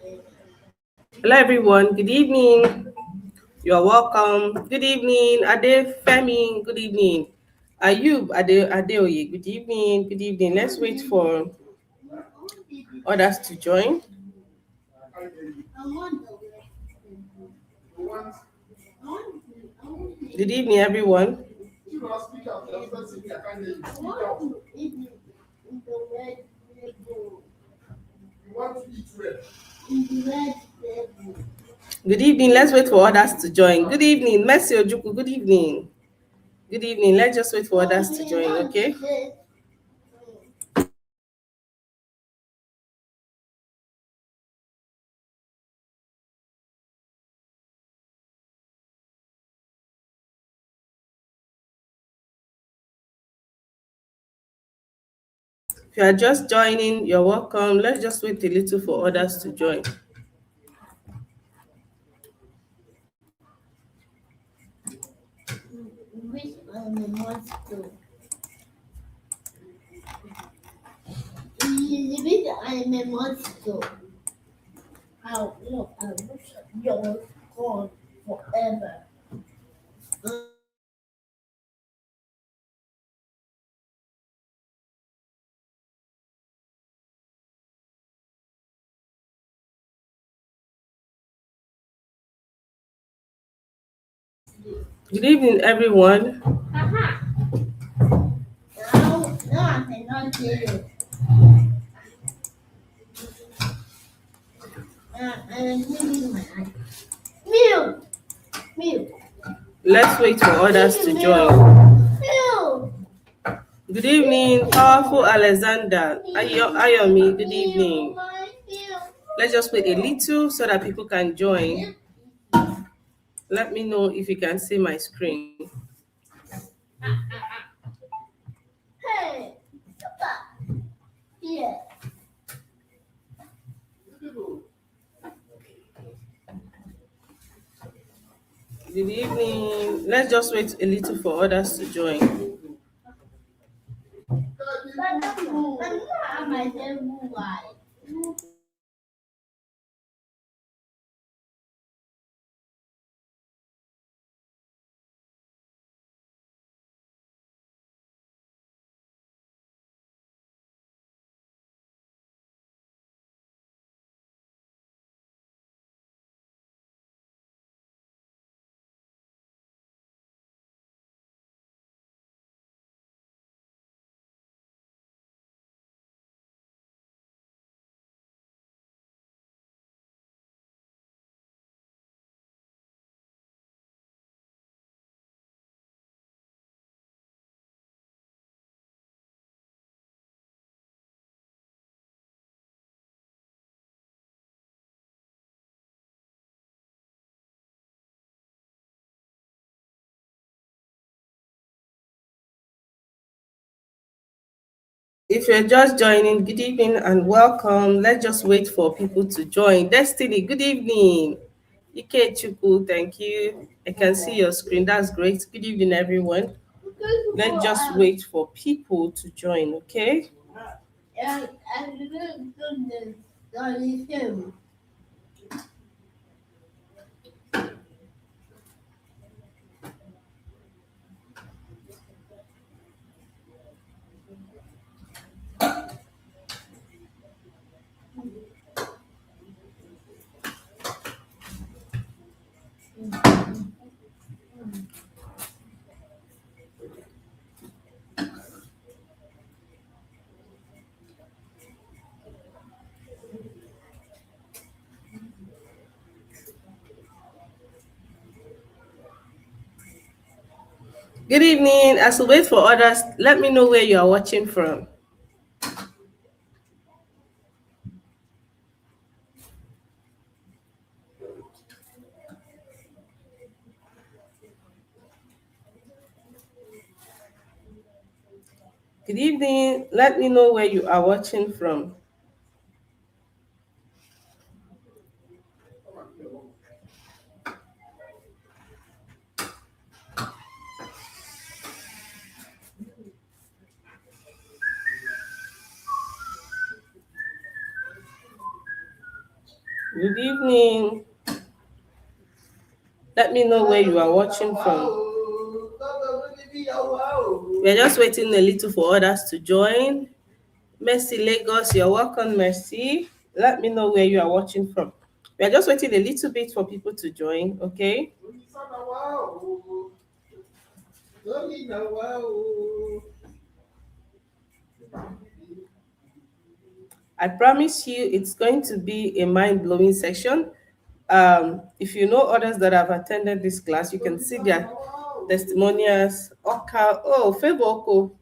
Hello, everyone. Good evening. You are welcome. Good evening, Ade Femi. Good evening, Ayub Adeoye. Good evening. Good evening. Let's wait for others to join. Good evening, everyone. Good evening. Let's wait for others to join. Good evening, Mercy Ojuku. Good evening. Good evening. Let's just wait for others to join, okay? If you are just joining, you're welcome. Let's just wait a little for others to join. Which animals do? Which animals do? How look, I wish you're gone forever. Good evening, everyone. Now I cannot hear you. I'm moving my eye. Mew, mew, Let's wait for others to join. mew. Good evening, powerful Alexander. Ayomi, good evening. Let's just wait a little so that people can join. Let me know if you can see my screen. Hey, Papa. Here. Good evening. Let's just wait a little for others to join. If you're just joining, good evening and welcome. Let's just wait for people to join. Destiny, good evening. Ike Chuku, thank you. I can see your screen. That's great. Good evening, everyone. Let's just wait for people to join, okay? Good evening. As we wait for others, let me know where you are watching from. Good evening. Let me know where you are watching from. Good evening. Let me know where you are watching from. We're just waiting a little for others to join. Mercy Lagos, you're welcome, Mercy. Let me know where you are watching from. We are just waiting a little bit for people to join, okay? I promise you it's going to be a mind blowing session. If you know others that have attended this class, you can see their testimonials. Oka, oh, Favor Oko,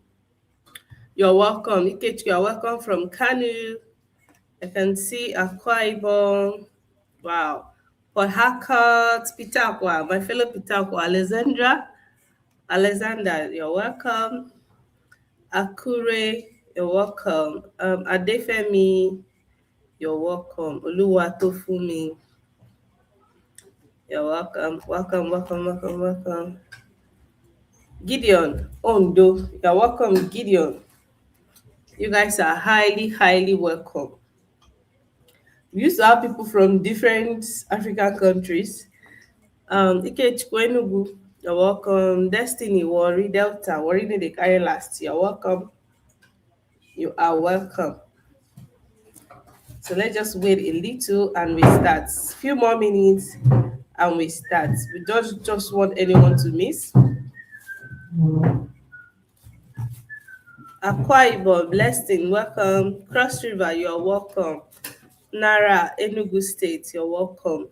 you're welcome. Ikechi, you're welcome from Kanu. I can see Akwa Ibom. Wow. Port Harcourt, Peter Akwa, my fellow Peter Akwa, Alexandra. Alexander, you're welcome. Akure, you're welcome. Adefemi, you're welcome. Oluwatofumi, you're welcome. Welcome, welcome, welcome, welcome. Gideon, Ondo, you're welcome, Gideon. You guys are highly, highly welcome. We used to have people from different African countries. Ikechukwu Enugu, you're welcome. Destiny, Warri, Delta, Warri need the carry last. You're welcome. You are welcome. So let's just wait a little and we start. Few more minutes and we start. We don't just want anyone to miss. Akwa Ibom, Blessing, welcome. Cross River, you're welcome. Nara, Enugu State, you're welcome.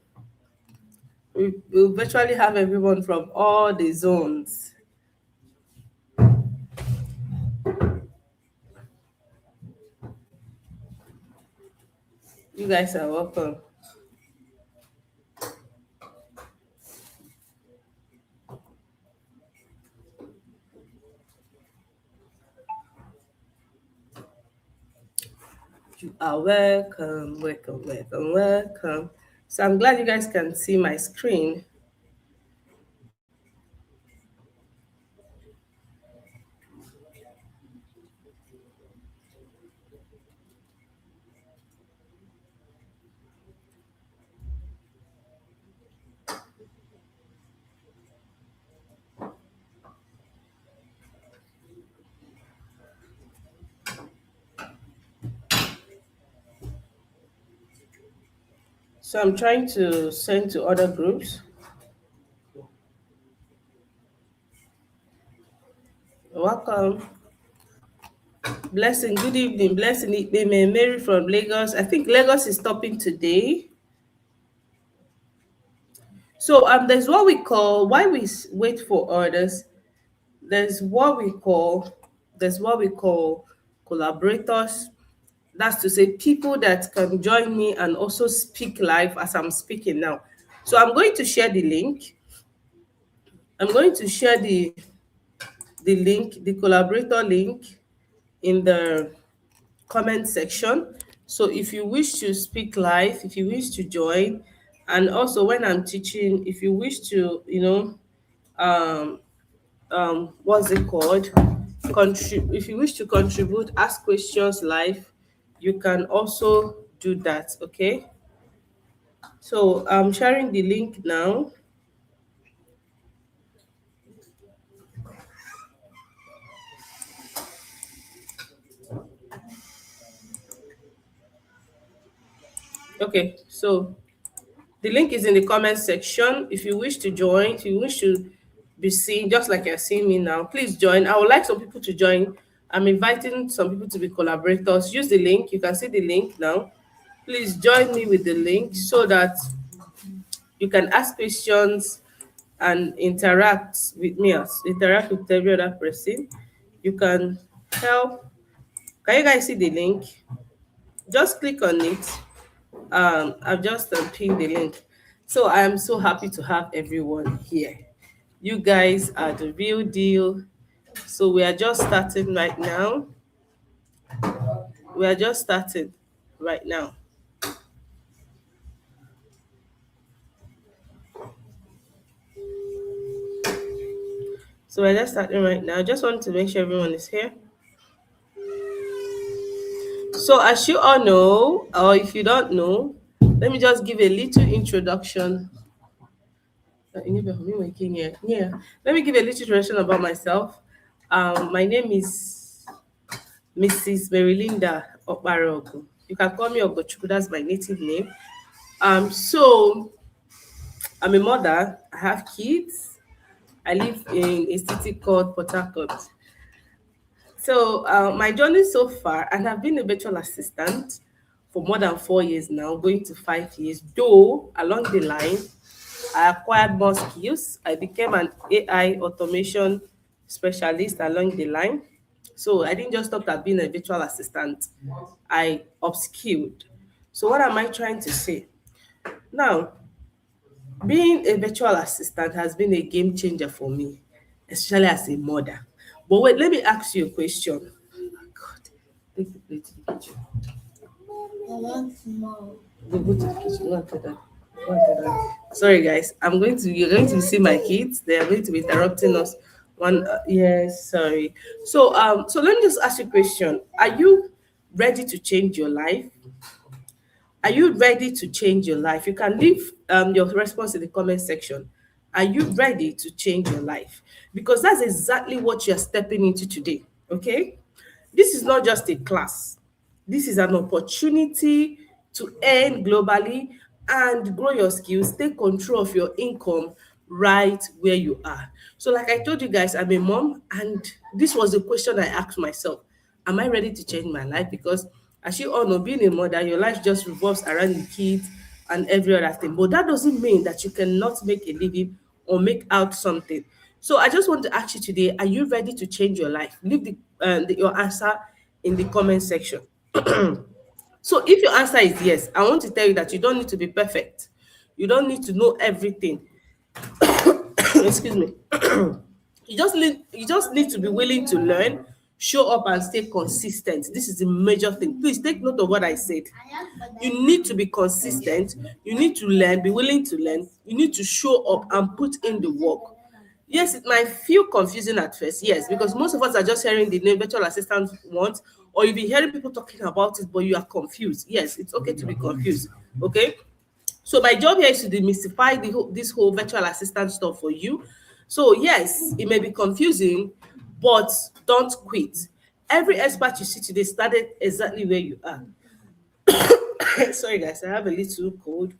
We virtually have everyone from all the zones. You guys are welcome. You are welcome, welcome, welcome, welcome. So I'm glad you guys can see my screen. So I'm trying to send to other groups. Welcome. Blessing, good evening. Blessing, Ikpeme, Mary from Lagos. I think Lagos is stopping today. So there's what we call, why we wait for others, there's what we call, there's what we call collaborators. That's to say people that can join me and also speak live as I'm speaking now. So I'm going to share the link. I'm going to share the link, the collaborator link in the comment section. So if you wish to speak live, if you wish to join, and also when I'm teaching, if you wish to, um, what's it called? If you wish to contribute, ask questions live, you can also do that. Okay. So I'm sharing the link now. Okay. So the link is in the comment section. If you wish to join, if you wish to be seen, just like you're seeing me now, please join. I would like some people to join. I'm inviting some people to be collaborators. Use the link. You can see the link now. Please join me with the link so that you can ask questions and interact with me, as interact with every other person. You can help. Can you guys see the link? Just click on it. I've just pinned the link. So I am so happy to have everyone here. You guys are the real deal. So we are just starting right now. We are just starting right now. So we're just starting right now. Just want to make sure everyone is here. So as you all know, or if you don't know, Let me just give a little introduction. Yeah. Let me give a little introduction about myself. My name is Mrs. Merilinda Okparogu. You can call me Ogochukwu, that's my native name. So I'm a mother, I have kids. I live in a city called Port Harcourt. So my journey so far, and I've been a virtual assistant for more than 4 years now, going to 5 years. Though along the line, I acquired more skills. I became an AI automation specialist along the line. So I didn't just stop at being a virtual assistant. I upskilled. So what am I trying to say? Now, being a virtual assistant has been a game changer for me, especially as a mother. But wait, let me ask you a question. Oh God, take the plate to the kitchen. I want more. Go to the kitchen. Go and tell them. Go and tell them. Sorry, guys. You're going to see my kids. They are going to be interrupting us. Yes, sorry. So let me just ask you a question. Are you ready to change your life? Are you ready to change your life? You can leave your response in the comment section. Are you ready to change your life? Because that's exactly what you're stepping into today. Okay? This is not just a class, this is an opportunity to earn globally and grow your skills, take control of your income right where you are. So, like I told you guys, I'm a mom, and this was the question I asked myself. Am I ready to change my life? Because as you all know, being a mother, your life just revolves around the kids and every other thing. But that doesn't mean that you cannot make a living or make out something. So I just want to ask you today: are you ready to change your life? Leave your answer in the comment section. So if your answer is yes, I want to tell you that you don't need to be perfect. You don't need to know everything. Excuse me. You just need to be willing to learn, show up and stay consistent. This is the major thing. Please take note of what I said. You need to be consistent, you need to learn, be willing to learn, you need to show up and put in the work. Yes, it might feel confusing at first, yes, because most of us are just hearing the name virtual assistant once, or you've been hearing people talking about it, but you are confused. Yes, it's okay to be confused. Okay, so my job here is to demystify this whole virtual assistant stuff for you. So yes, it may be confusing, but don't quit. Every expert you see today started exactly where you are. Sorry guys, I have a little cold.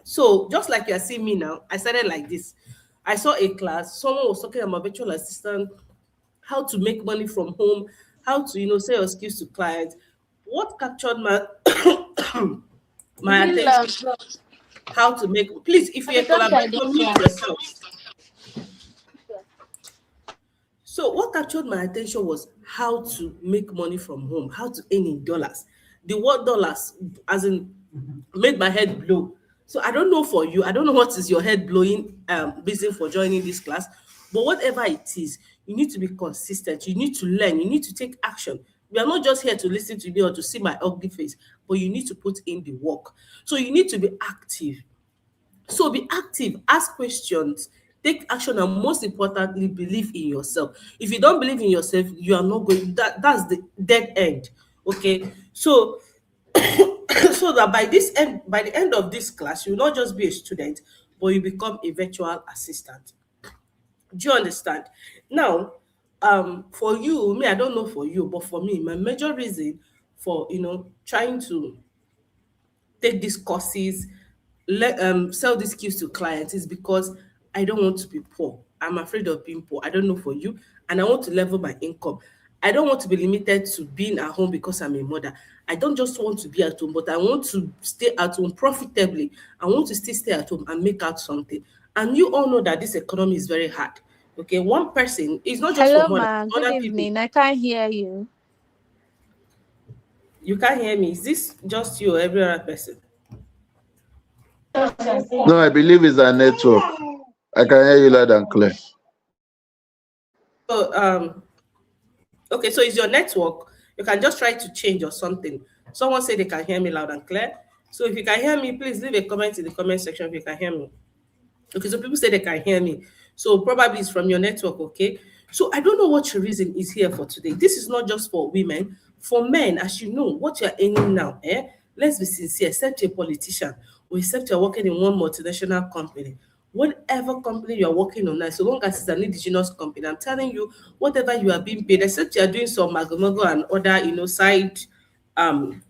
So just like you are seeing me now, I started like this. I saw a class, someone was talking about virtual assistant, how to make money from home, how to sell your skills to clients. What captured my my attention? How to make, please, if you're a collaborator, mute yourself. So what captured my attention was how to make money from home, how to earn in dollars. The word dollars, as in, made my head blow. So I don't know for you, I don't know what is your head blowing reason for joining this class, but whatever it is, you need to be consistent, you need to learn, you need to take action. We are not just here to listen to me or to see my ugly face, but you need to put in the work. So you need to be active. So be active, ask questions, take action, and most importantly, believe in yourself. If you don't believe in yourself, you are not going, that's the dead end. Okay. So so that by the end of this class, you will not just be a student, but you become a virtual assistant. Do you understand? Now, for you, me, I don't know for you, but for me, my major reason for trying to take these courses, sell these skills to clients is because I don't want to be poor. I'm afraid of being poor. I don't know for you. And I want to level my income. I don't want to be limited to being at home because I'm a mother. I don't just want to be at home, but I want to stay at home profitably. I want to still stay at home and make out something. And you all know that this economy is very hard. Okay, one person is not just for Hello, mother, ma. Good other people. evening. I can't hear you. You can't hear me. Is this just you or every other person? No, I believe it's our network. I can hear you loud and clear. So okay, so it's your network. You can just try to change or something. Someone said they can hear me loud and clear. So if you can hear me, please leave a comment in the comment section if you can hear me. Okay, so people say they can hear me. So probably it's from your network, okay? So I don't know what your reason is here for today. This is not just for women, for men, as you know, what you're earning now, Let's be sincere, except you're a politician or except you're working in one multinational company, whatever company you're working on now, so long as it's an indigenous company, I'm telling you, whatever you are being paid, except you're doing some magomago and other, side um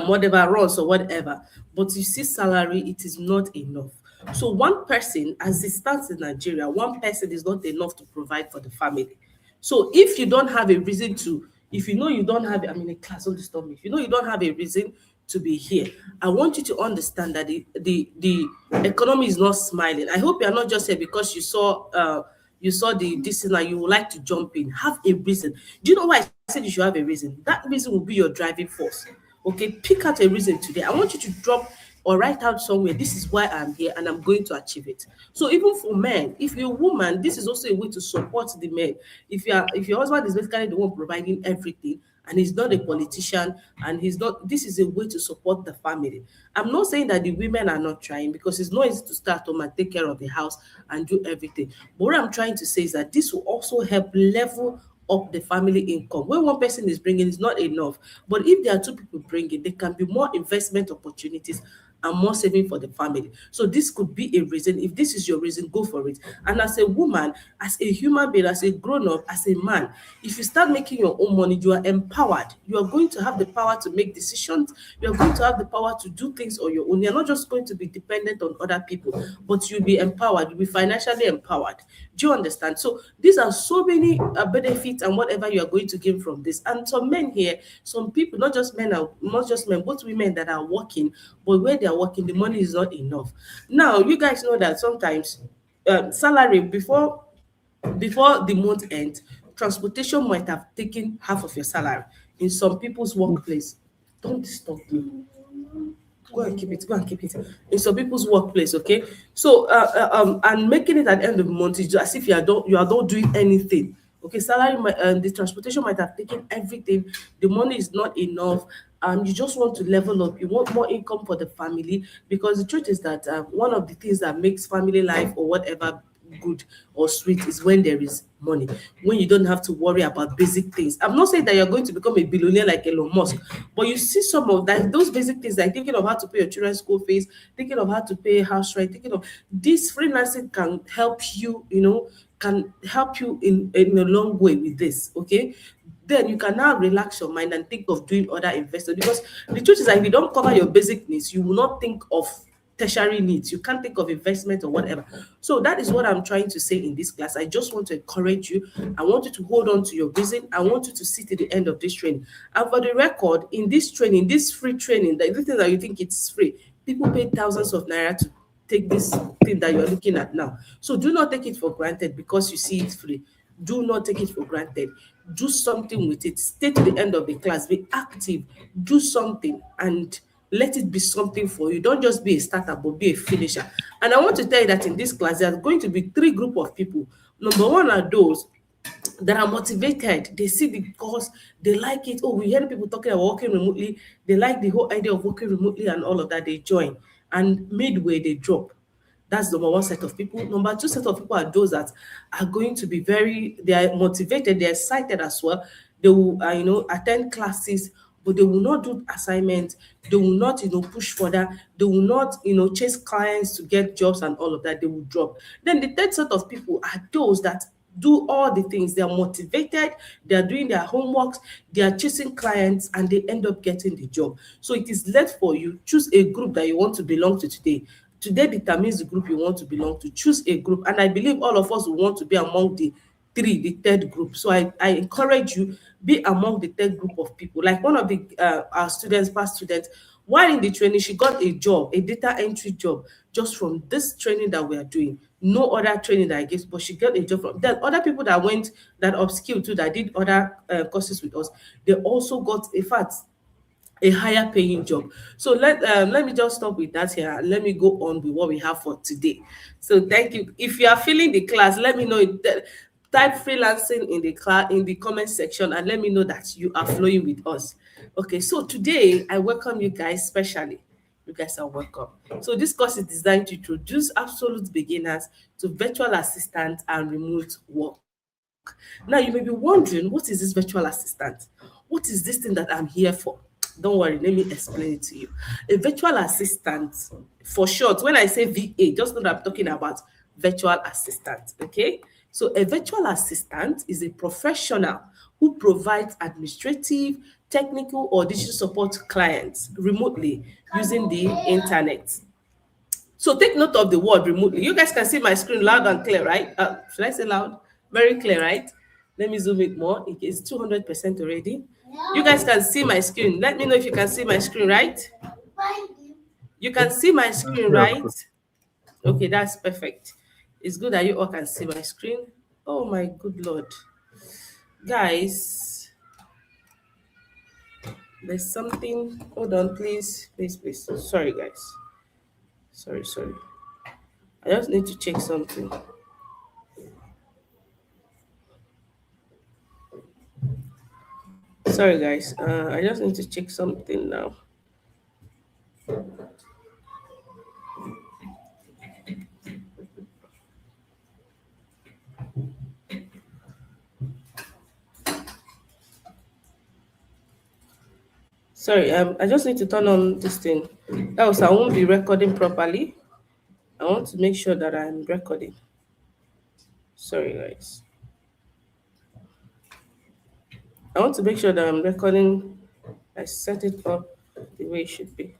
whatever runs or whatever. But you see, salary, it is not enough. So one person, as it stands in Nigeria, one person is not enough to provide for the family. So if you don't have a reason to, if you know you don't have, I'm in a class, don't disturb me. If you know you don't have a reason to be here, I want you to understand that the economy is not smiling. I hope you are not just here because you saw the this thing and you would like to jump in. Have a reason. Do you know why I said you should have a reason? That reason will be your driving force. Okay, pick out a reason today. I want you to drop or write out somewhere, this is why I'm here and I'm going to achieve it. So even for men, if you're a woman, this is also a way to support the men. If your husband is basically the one providing everything and he's not a politician and he's not, this is a way to support the family. I'm not saying that the women are not trying, because it's not easy to start home and take care of the house and do everything. But what I'm trying to say is that this will also help level up the family income. When one person is bringing, it's not enough. But if there are two people bringing, there can be more investment opportunities and more saving for the family. So this could be a reason. If this is your reason, go for it. And as a woman, as a human being, as a grown up, as a man, if you start making your own money, you are empowered. You are going to have the power to make decisions. You are going to have the power to do things on your own. You're not just going to be dependent on other people, but you'll be empowered. You'll be financially empowered. Do you understand? So these are so many benefits and whatever you are going to gain from this. And some men here, some people, not just men, both women that are working, but where they are working, the money is not enough. Now, you guys know that sometimes salary before the month end, transportation might have taken half of your salary in some people's workplace. Don't disturb me. Go and keep it. Go and keep it in some people's workplace. Okay, so and making it at the end of the month is as if you are not doing anything. Okay, the transportation might have taken everything. The money is not enough. You just want to level up. You want more income for the family, because the truth is that one of the things that makes family life or whatever good or sweet is when there is money, when you don't have to worry about basic things. I'm not saying that you're going to become a billionaire like Elon Musk, but you see some of that, those basic things, like thinking of how to pay your children's school fees, thinking of how to pay house rent, thinking of this freelancing can help you, can help you in a long way with this. Okay, then you can now relax your mind and think of doing other investments, because the truth is that if you don't cover your basic needs, you will not think of tertiary needs. You can't think of investment or whatever. So that is what I'm trying to say in this class. I just want to encourage you. I want you to hold on to your reason. I want you to see to the end of this training. And for the record, in this training, this free training, the thing that you think it's free, people pay thousands of naira to take this thing that you're looking at now. So do not take it for granted because you see it free. Do not take it for granted. Do something with it. Stay to the end of the class. Be active. Do something and let it be something for you. Don't just be a starter, but be a finisher. And I want to tell you that in this class, there are going to be three group of people. Number one are those that are motivated. They see the course, they like it. Oh, we hear people talking about working remotely. They like the whole idea of working remotely and all of that. They join. And midway, they drop. That's number one set of people. Number two set of people are those that are going to be they are motivated, they're excited as well. They will, attend classes, but they will not do assignments. They will not, push further. They will not, chase clients to get jobs and all of that. They will drop. Then the third set of people are those that do all the things. They are motivated, they are doing their homeworks, they are chasing clients, and they end up getting the job. So it is left for you. Choose a group that you want to belong to today. Today determines the group you want to belong to. Choose a group, and I believe all of us will want to be among the third group. So I encourage you, be among the third group of people. Like one of the our students, past students, while in the training, she got a job, a data entry job, just from this training that we are doing. No other training that I gave, but she got a job from. Then other people that went, that upskilled too, that did other courses with us, they also got, in fact, a higher paying job. So let me just stop with that here, and let me go on with what we have for today. So thank you. If you are feeling the class, let me know type freelancing in the class, in the comment section, and let me know that you are flowing with us. Okay, so today I welcome you guys specially. You guys are welcome. So this course is designed to introduce absolute beginners to virtual assistant and remote work. Now you may be wondering, what is this virtual assistant? What is this thing that I'm here for? Don't worry, let me explain it to you. A virtual assistant, for short, when I say VA, just know that I'm talking about virtual assistant. Okay. So a virtual assistant is a professional who provides administrative, technical, or digital support to clients remotely using the internet. So take note of the word remotely. You guys can see my screen loud and clear, right? Should I say loud? Very clear, right? Let me zoom it more. It is 200% already. You guys can see my screen. Let me know if you can see my screen, right? You can see my screen, right? Okay, that's perfect. It's good that you all can see my screen. Oh my good Lord. Guys, there's something. Hold on, please. Please, please. Sorry, guys. Sorry, sorry. I just need to check something. Sorry, guys. I just need to check something now. Sorry, I just need to turn on this thing. Else, I won't be recording properly. I want to make sure that I'm recording. Sorry, guys. I want to make sure that I'm recording. I set it up the way it should be.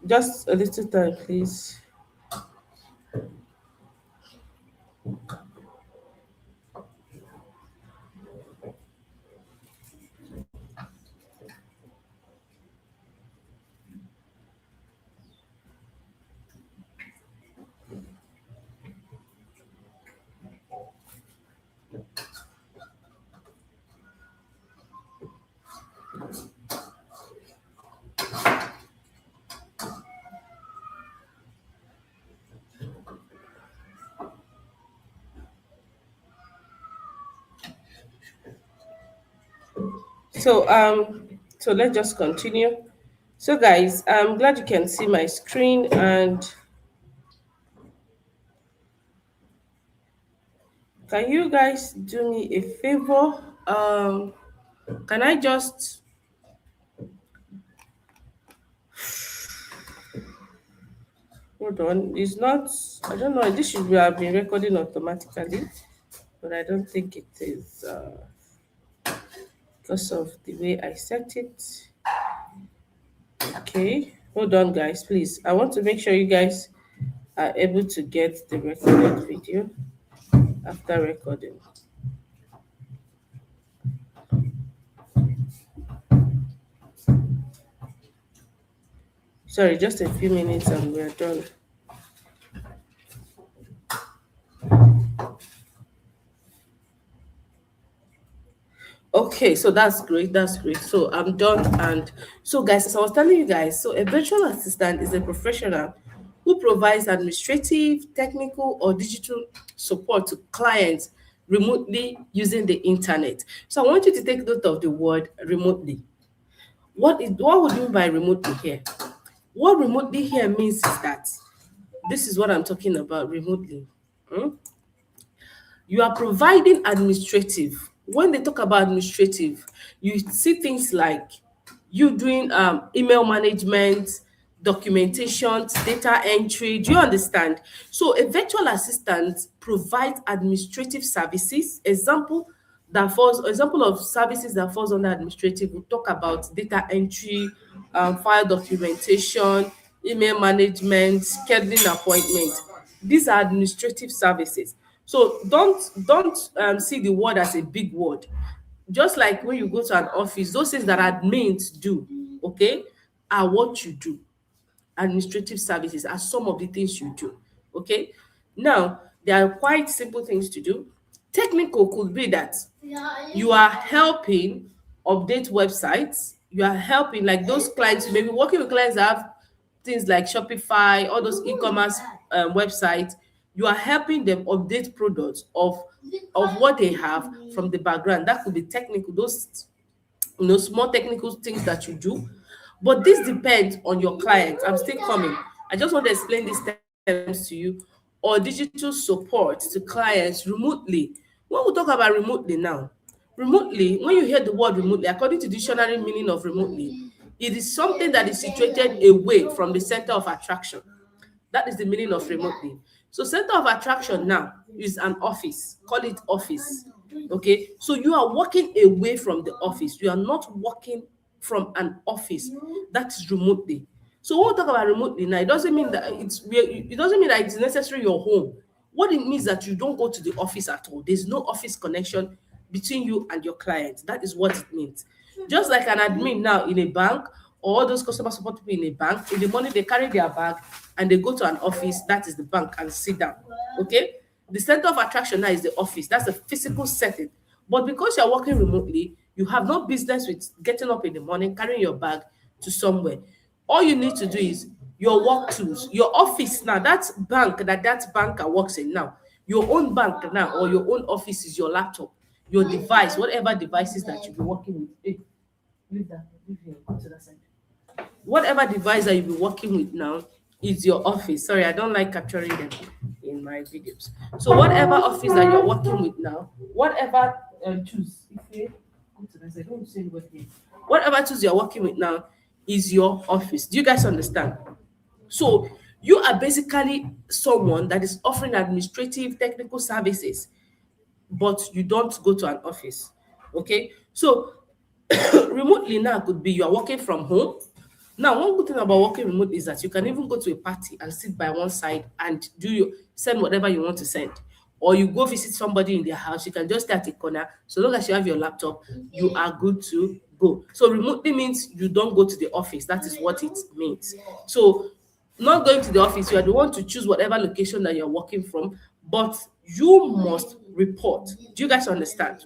Just a little time, please. So let's just continue. So guys, I'm glad you can see my screen, and can you guys do me a favor? Can I just hold on? It's not. I don't know. This should have been recording automatically, but I don't think it is because of the way I set it. Okay, hold on, guys, please. I want to make sure you guys are able to get the recorded video after recording. Sorry, just a few minutes and we're done. Okay, so that's great. That's great. So I'm done. And so, guys, as I was telling you guys, so a virtual assistant is a professional who provides administrative, technical, or digital support to clients remotely using the internet. So I want you to take note of the word remotely. What would you mean by remotely here? What remotely here means is that this is what I'm talking about remotely. Hmm? You are providing administrative. When they talk about administrative, you see things like you doing email management, documentation, data entry. Do you understand? So a virtual assistant provides administrative services. Example of services that falls under administrative, we talk about data entry, file documentation, email management, scheduling appointment. These are administrative services. So don't see the word as a big word. Just like when you go to an office, those things that admins do, okay, are what you do. Administrative services are some of the things you do. Okay. Now, there are quite simple things to do. Technical could be that you are helping update websites. You are helping like those clients, maybe working with clients that have things like Shopify, all those e-commerce websites. You are helping them update products of what they have from the background. That could be technical. Those small technical things that you do. But this depends on your client. I'm still coming. I just want to explain these terms to you. Or digital support to clients remotely. When we talk about remotely now, remotely, when you hear the word remotely, according to dictionary meaning of remotely, it is something that is situated away from the center of attraction. That is the meaning of remotely. So center of attraction now is an office. Call it office. Okay. So you are working away from the office. You are not working from an office. That is remotely. So when we talk about remotely now, it doesn't mean that it's necessarily your home. What it means that you don't go to the office at all. There's no office connection between you and your client. That is what it means. Just like an admin now in a bank, or all those customer support people in a bank, in the morning they carry their bag and they go to an office, that is the bank, and sit down. Okay? The center of attraction now is the office. That's a physical setting. But because you're working remotely, you have no business with getting up in the morning, carrying your bag to somewhere. All you need to do is your work tools, your office now, that bank that banker works in now, your own bank now, or your own office is your laptop, your device, whatever devices that you'll be working with. Hey, leave that, leave here, go to that side. Whatever device that you'll be working with now is your office. Sorry, I don't like capturing them in my videos. So whatever office that you're working with now, whatever tools, if you go to that side, don't say anybody here. Whatever tools you're working with now is your office. Do you guys understand? So you are basically someone that is offering administrative technical services, but you don't go to an office. Okay. So remotely now could be you are working from home. Now, one good thing about working remote is that you can even go to a party and sit by one side and send whatever you want to send. Or you go visit somebody in their house, you can just stay at a corner. So long as you have your laptop, you are good to go. So remotely means you don't go to the office. That is what it means. So not going to the office, you are the one to choose whatever location that you're working from, but you must report. Do you guys understand?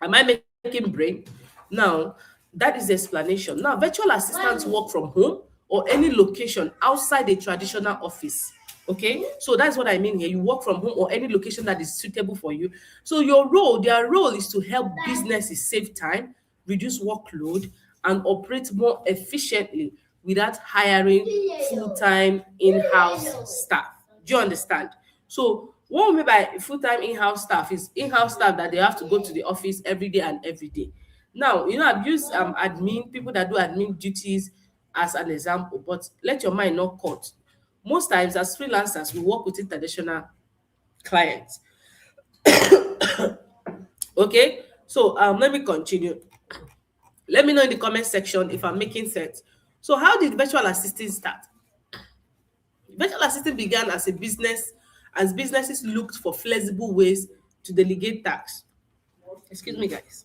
Am I making brain? Now, that is the explanation. Now, virtual assistants work from home or any location outside a traditional office. Okay, so that's what I mean here. You work from home or any location that is suitable for you. So their role is to help businesses save time, reduce workload, and operate more efficiently without hiring full-time in-house staff. Do you understand? So what we mean by full-time in-house staff is in-house staff that they have to go to the office every day and every day. Now, I've used admin, people that do admin duties as an example, but let your mind not cut. Most times as freelancers, we work with international clients. Okay, so let me continue. Let me know in the comment section if I'm making sense. So how did virtual assisting start? Virtual assisting began as a business as businesses looked for flexible ways to delegate tasks. Excuse me, guys.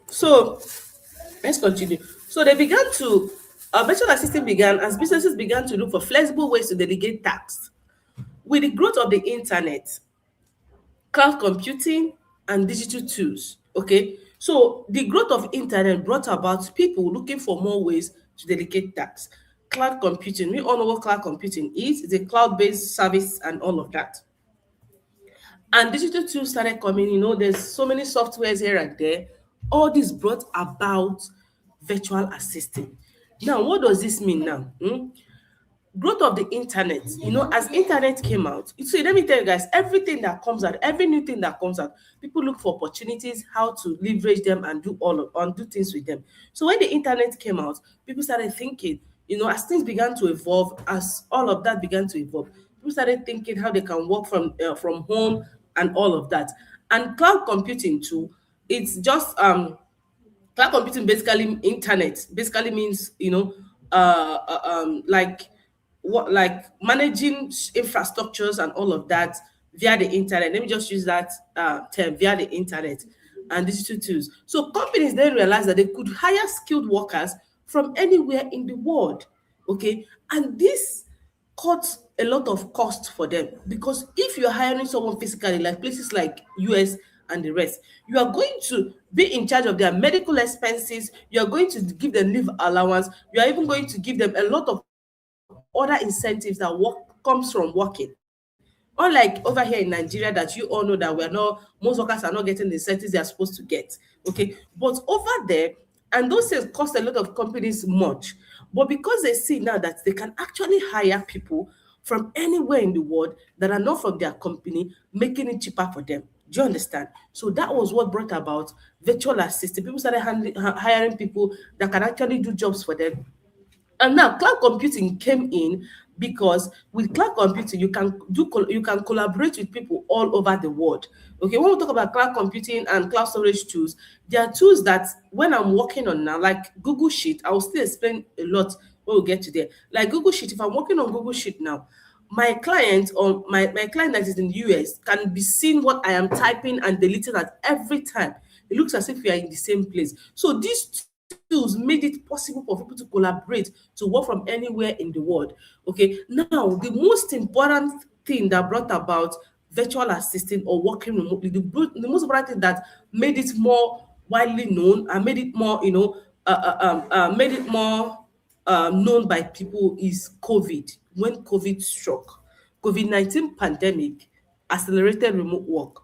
So let's continue. So they began to virtual assisting began as businesses began to look for flexible ways to delegate tasks. With the growth of the internet, cloud computing, and digital tools. Okay, so the growth of internet brought about people looking for more ways to delegate tasks. Cloud computing, we all know what cloud computing is. It's a cloud-based service and all of that. And digital tools started coming. There's so many softwares here and there. All this brought about virtual assisting. Now, what does this mean now? Growth of the internet, as internet came out, so let me tell you guys, everything that comes out, every new thing that comes out, people look for opportunities, how to leverage them and do things with them. So when the internet came out, people started thinking, as things began to evolve, as all of that began to evolve, people started thinking how they can work from home and all of that. And cloud computing too, it's just cloud computing, basically internet, basically means like managing infrastructures and all of that via the internet. Let me just use that term, via the internet. and digital tools. So companies then realized that they could hire skilled workers from anywhere in the world. Okay, and this cut a lot of cost for them, because if you're hiring someone physically, like places like US and the rest, you are going to be in charge of their medical expenses, you are going to give them leave allowance, you are even going to give them a lot of other incentives that work comes from working. Unlike over here in Nigeria, that you all know that most workers are not getting the incentives they are supposed to get. Okay, but over there, and those things cost a lot of companies much. But because they see now that they can actually hire people from anywhere in the world that are not from their company, making it cheaper for them. Do you understand? So that was what brought about virtual assistant. People started hiring people that can actually do jobs for them. And now cloud computing came in, because with cloud computing you can collaborate with people all over the world. Okay, when we talk about cloud computing and cloud storage tools, there are tools that when I'm working on now, like Google Sheet, I will still explain a lot when we get to there. Like Google Sheet, if I'm working on Google Sheet now, my client that is in the US can be seeing what I am typing and deleting at every time. It looks as if we are in the same place. So these tools made it possible for people to collaborate, to work from anywhere in the world. Okay, now the most important thing that brought about virtual assistant or working remotely, the most important thing that made it more widely known and made it more, made it more known by people is COVID. When COVID struck, COVID-19 pandemic accelerated remote work.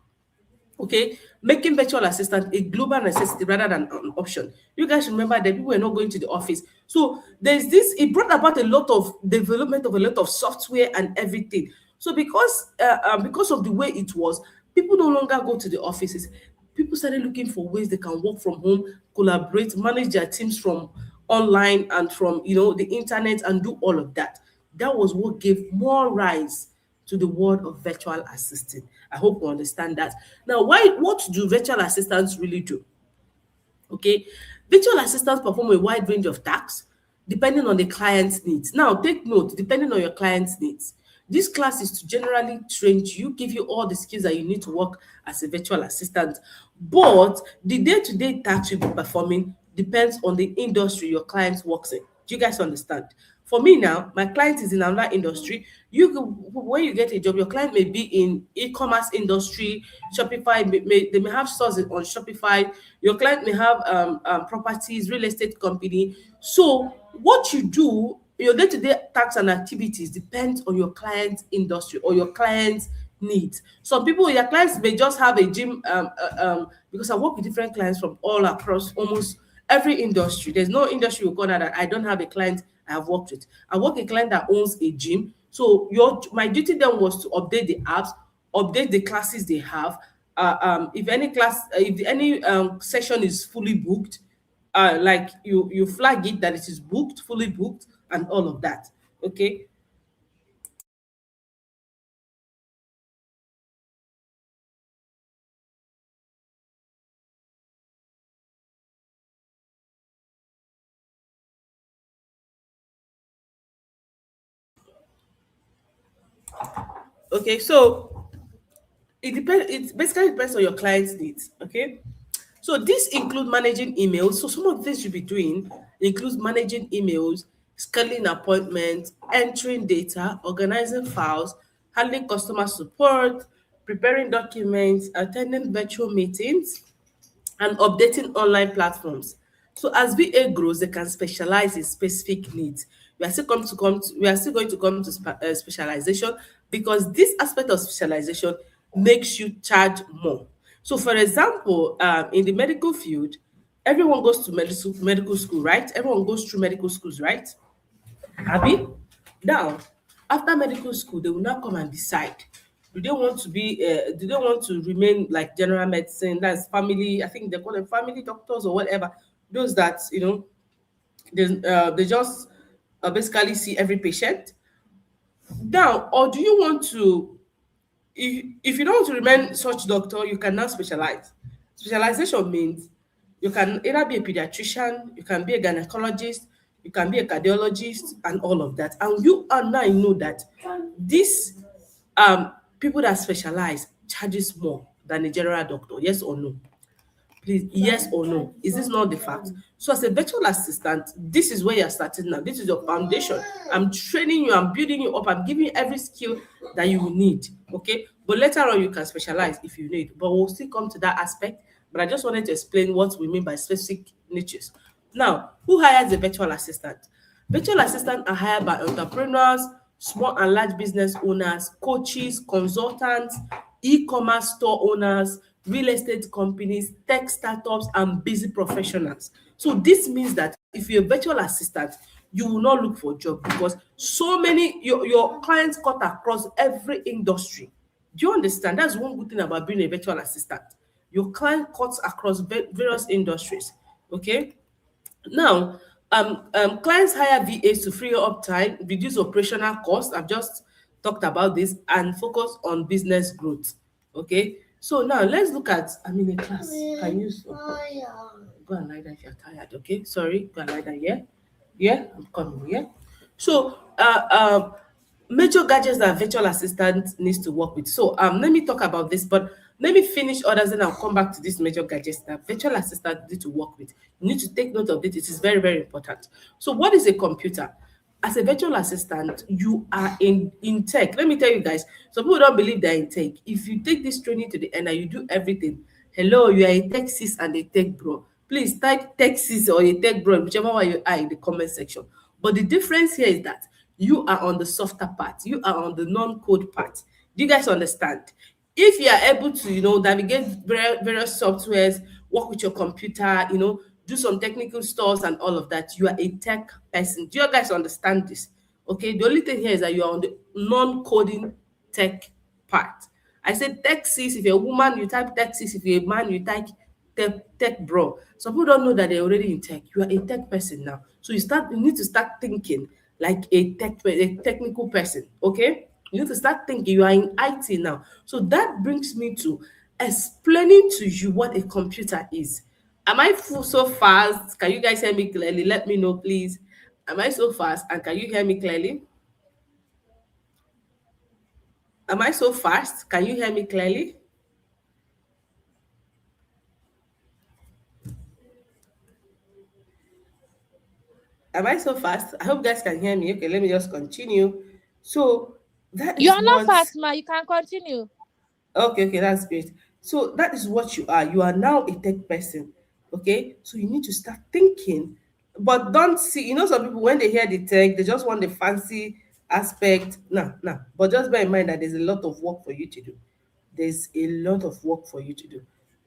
Okay, making virtual assistant a global necessity rather than an option. You guys remember that people were not going to the office. So there's this, it brought about a lot of development of a lot of software and everything. So because of the way it was, people no longer go to the offices. People started looking for ways they can work from home, collaborate, manage their teams from online and from the internet, and do all of that. That was what gave more rise to the world of virtual assistant. I hope you understand that. Now, what do virtual assistants really do? Okay, virtual assistants perform a wide range of tasks depending on the client's needs. Now, take note, depending on your client's needs. This class is to generally train you, give you all the skills that you need to work as a virtual assistant. But the day-to-day tasks you'll be performing depends on the industry your client works in. Do you guys understand? For me now, my client is in another industry. When you get a job, your client may be in e-commerce industry, Shopify. They may have stores on Shopify. Your client may have properties, real estate company. So what you do, your day-to-day tasks and activities depends on your client's industry or your client's needs. Some people, your clients may just have a gym, because I work with different clients from all across almost every industry. There's no industry you corner that I don't have a client I have worked with. I work with a client that owns a gym. So my duty then was to update the apps, update the classes they have. If any session is fully booked, like you flag it that it is booked, fully booked, and all of that. Okay. Okay. So it basically depends on your client's needs. Okay. So this include managing emails. So some of the things you'll be doing includes managing emails, scheduling appointments, entering data, organizing files, handling customer support, preparing documents, attending virtual meetings, and updating online platforms. So as VA grows, they can specialize in specific needs. We are still going to come to specialization, because this aspect of specialization makes you charge more. So, for example, in the medical field, everyone goes to medical school, right? Everyone goes through medical schools, right? Abi? Now, after medical school, they will now come and decide. Do they want to remain like general medicine? That's family, I think they call them family doctors or whatever. Those that, they just basically see every patient. Now, or do you want to, if you don't want to remain such doctor, you can now specialize. Specialization means you can either be a pediatrician, you can be a gynecologist, you can be a cardiologist, and all of that. And you and I know that this people that specialize charges more than a general doctor. Yes or no? Please, yes or no? Is this not the fact? So, as a virtual assistant, this is where you're starting now. This is your foundation. I'm training you, I'm building you up, I'm giving you every skill that you will need. Okay. But later on, you can specialize if you need. But we'll still come to that aspect. But I just wanted to explain what we mean by specific niches. Now, who hires a virtual assistant? Virtual assistants are hired by entrepreneurs, small and large business owners, coaches, consultants, e-commerce store owners, real estate companies, tech startups, and busy professionals. So this means that if you're a virtual assistant, you will not look for a job because so many your clients cut across every industry. Do you understand? That's one good thing about being a virtual assistant. Your client cuts across various industries. Okay. Now, clients hire VAs to free up time, reduce operational costs. I've just talked about this and focus on business growth. Okay, so now let's look at. I'm in a class. Can you go and lie down if you're tired? Okay, sorry, go and lie down. Yeah, yeah, I'm coming. Yeah. So, major gadgets that virtual assistant needs to work with. So let me talk about this, but let me finish others, and I'll come back to these major gadgets that virtual assistant need to work with. You need to take note of it. It is very, very important. So what is a computer? As a virtual assistant, you are in tech. Let me tell you guys, some people don't believe they're in tech. If you take this training to the end and you do everything, hello, you are a tech sis and a tech bro. Please type tech sis or a tech bro, whichever one you are, in the comment section. But the difference here is that you are on the softer part, you are on the non-code part. Do you guys understand? If you are able to, navigate various softwares, work with your computer, do some technical stuff and all of that, you are a tech person. Do you guys understand this? Okay, the only thing here is that you are on the non-coding tech part. I said tech sis. If you're a woman, you type tech sis. If you're a man, you type tech bro. Some people don't know that they're already in tech. You are a tech person now. So you need to start thinking like a technical person. Okay? You need to start thinking you are in IT now. So that brings me to explaining to you what a computer is. Am I so fast? Can you guys hear me clearly? Let me know, please. Am I so fast? And can you hear me clearly? Am I so fast? Can you hear me clearly? Am I so fast? I hope you guys can hear me. Okay, let me just continue. So that You is are not what. fast, ma. You can continue. Okay, okay, that's great. So that is what you are. You are now a tech person. Okay, so you need to start thinking, but don't see. Some people when they hear the tech, they just want the fancy aspect. No, no. But just bear in mind that there's a lot of work for you to do. There's a lot of work for you to do.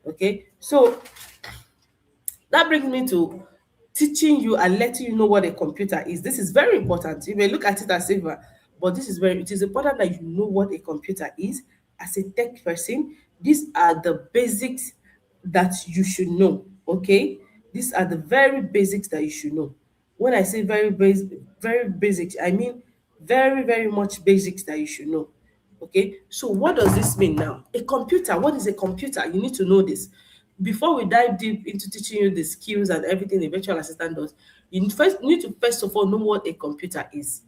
Okay, so that brings me to teaching you and letting you know what a computer is. This is very important. You may look at it as if, but it is important that you know what a computer is. As a tech person, these are the basics that you should know. Okay, these are the very basics that you should know. When I say very basics, I mean very, very much basics that you should know. Okay, so what does this mean now? A computer, what is a computer? You need to know this. Before we dive deep into teaching you the skills and everything a virtual assistant does, you need to first of all know what a computer is.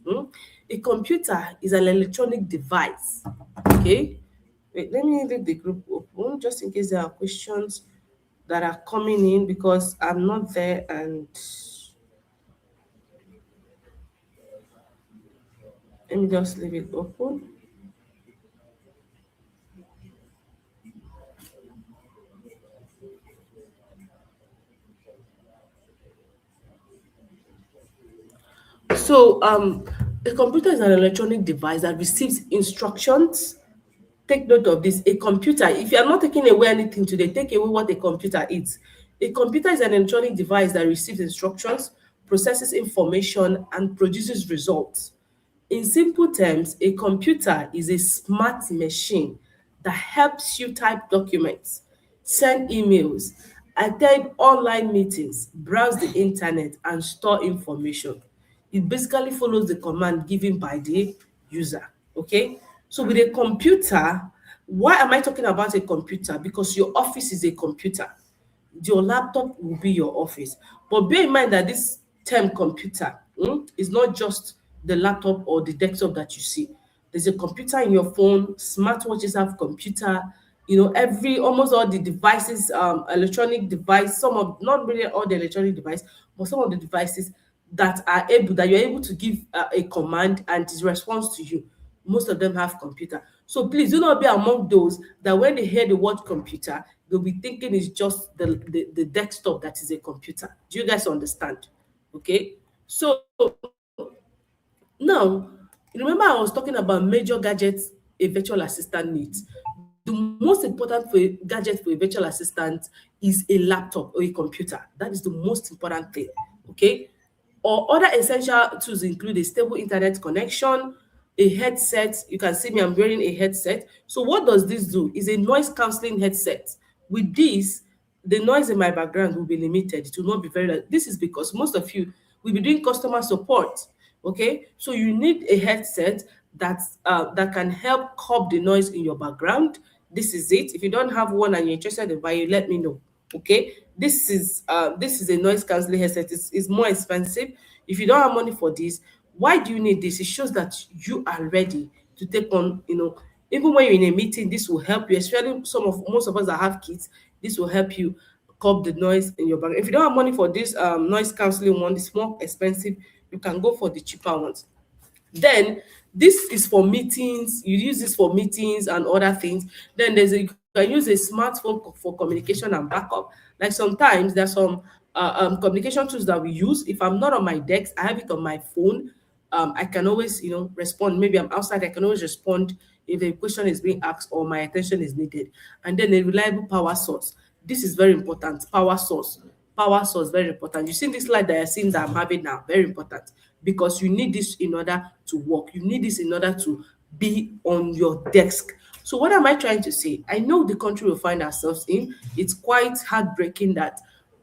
A computer is an electronic device. Okay, wait, let me leave the group open just in case there are questions that are coming in because I'm not there, and let me just leave it open. So, a computer is an electronic device that receives instructions. Take note of this. A computer, if you are not taking away anything today, take away what a computer is. A computer is an electronic device that receives instructions, processes information, and produces results. In simple terms, a computer is a smart machine that helps you type documents, send emails, attend online meetings, browse the internet, and store information. It basically follows the command given by the user. Okay? So with a computer, why am I talking about a computer? Because your office is a computer. Your laptop will be your office. But bear in mind that this term computer is not just the laptop or the desktop that you see. There's a computer in your phone, smartwatches have computer, every almost all the devices, electronic device, some of, not really all the electronic device, but some of the devices that you're able to give a command and it responds to you. Most of them have computer. So please do not be among those that when they hear the word computer, they'll be thinking it's just the desktop that is a computer. Do you guys understand? Okay. So now, remember I was talking about major gadgets a virtual assistant needs. The most important gadget for a virtual assistant is a laptop or a computer. That is the most important thing. Okay. Or other essential tools include a stable internet connection, a headset. You can see me, I'm wearing a headset. So what does this do? Is a noise cancelling headset. With this, the noise in my background will be limited. It will not be very loud. This is because most of you will be doing customer support. Okay, so you need a headset that can help curb the noise in your background. This is it. If you don't have one and you're interested in buying, let me know. Okay, this is a noise cancelling headset. It's more expensive. If you don't have money for this, why do you need this? It shows that you are ready to take on, even when you're in a meeting, this will help you, especially most of us that have kids. This will help you curb the noise in your background. If you don't have money for this noise cancelling one, it's more expensive, you can go for the cheaper ones. Then this is for meetings. You use this for meetings and other things. Then you can use a smartphone for communication and backup. Like sometimes there's some communication tools that we use. If I'm not on my desk, I have it on my phone. I can always, respond. Maybe I'm outside, I can always respond if a question is being asked or my attention is needed. And then a reliable power source. This is very important. Power source, very important. You see this light that you're seeing that I'm having now, very important, because you need this in order to work. You need this in order to be on your desk. So what am I trying to say? I know the country we find ourselves in, it's quite heartbreaking that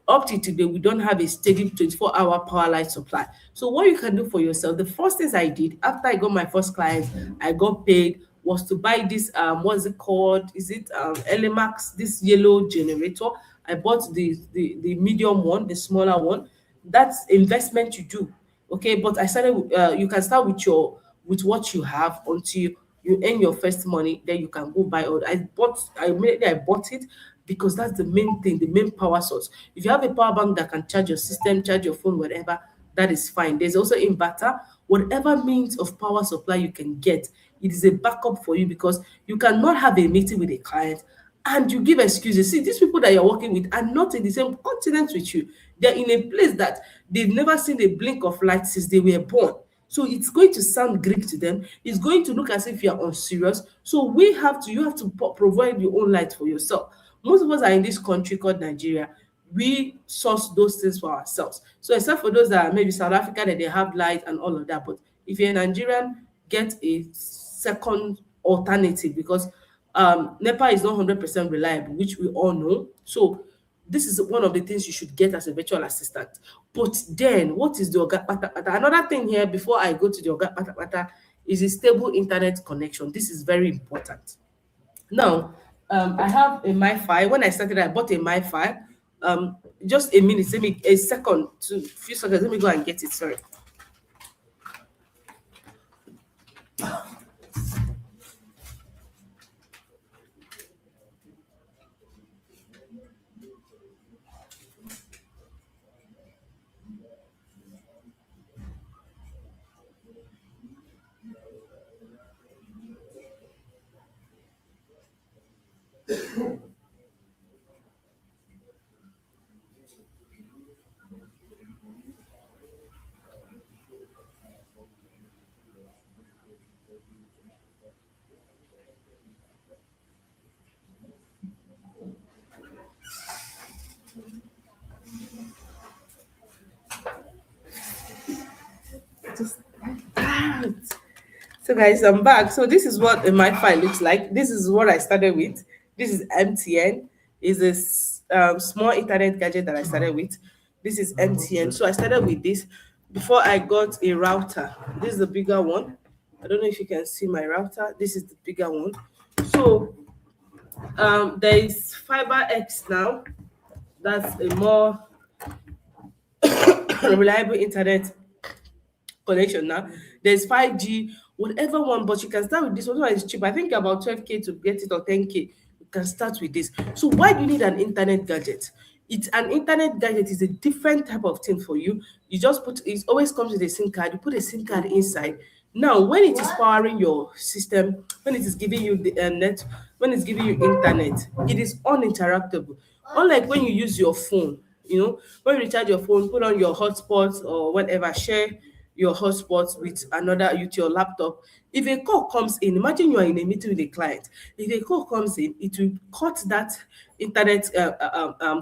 up to today we don't have a steady 24-hour power light supply. So what you can do for yourself, the first things I did after I got my first client, I got paid, was to buy this what's it called? Is it Elimax, this yellow generator? I bought the medium one, the smaller one. That's investment you do. Okay, but I started you can start with what you have until you earn your first money, then you can go buy all. I bought it because that's the main thing, the main power source. If you have a power bank that can charge your system, charge your phone, whatever, that is fine. There's also inverter, whatever means of power supply you can get, it is a backup for you, because you cannot have a meeting with a client and you give excuses. See, these people that you're working with are not in the same continent with you. They're in a place that they've never seen a blink of light since they were born. So it's going to sound Greek to them. It's going to look as if you're unserious. So you have to provide your own light for yourself. Most of us are in this country called Nigeria. We source those things for ourselves. So except for those that are maybe South Africa, that they have light and all of that. But if you're a Nigerian, get a second alternative, because NEPA is not 100% reliable, which we all know. So this is one of the things you should get as a virtual assistant. But then, what is the Oga Pata Pata? Another thing here, before I go to the Oga Pata Pata, is a stable internet connection. This is very important. Now, I have a MiFi. When I started, I bought a MiFi. Just a minute, let me a second, to few seconds. Let me go and get it. Sorry. Just like that. So guys, I'm back. So this is what my file looks like. This is what I started with. This is MTN. Is this small internet gadget that I started with. This is MTN. So I started with this before I got a router. This is the bigger one. I don't know if you can see my router. This is the bigger one. So there is Fiber X now. That's a more reliable internet connection now. There's 5G, whatever one, but you can start with this one. This one is cheap. I think about 12K to get it, or 10K. You can start with this. So why do you need an internet gadget? It's an internet gadget is a different type of thing for you. You just put it always comes with a SIM card. You put a SIM card inside. Now, when it is powering your system, when it is giving you the net, when it's giving you internet, it is uninterruptible. Unlike when you use your phone, when you recharge your phone, put on your hotspot or whatever, share your hotspot with your laptop. If a call comes in, imagine you are in a meeting with a client. If a call comes in, it will cut that internet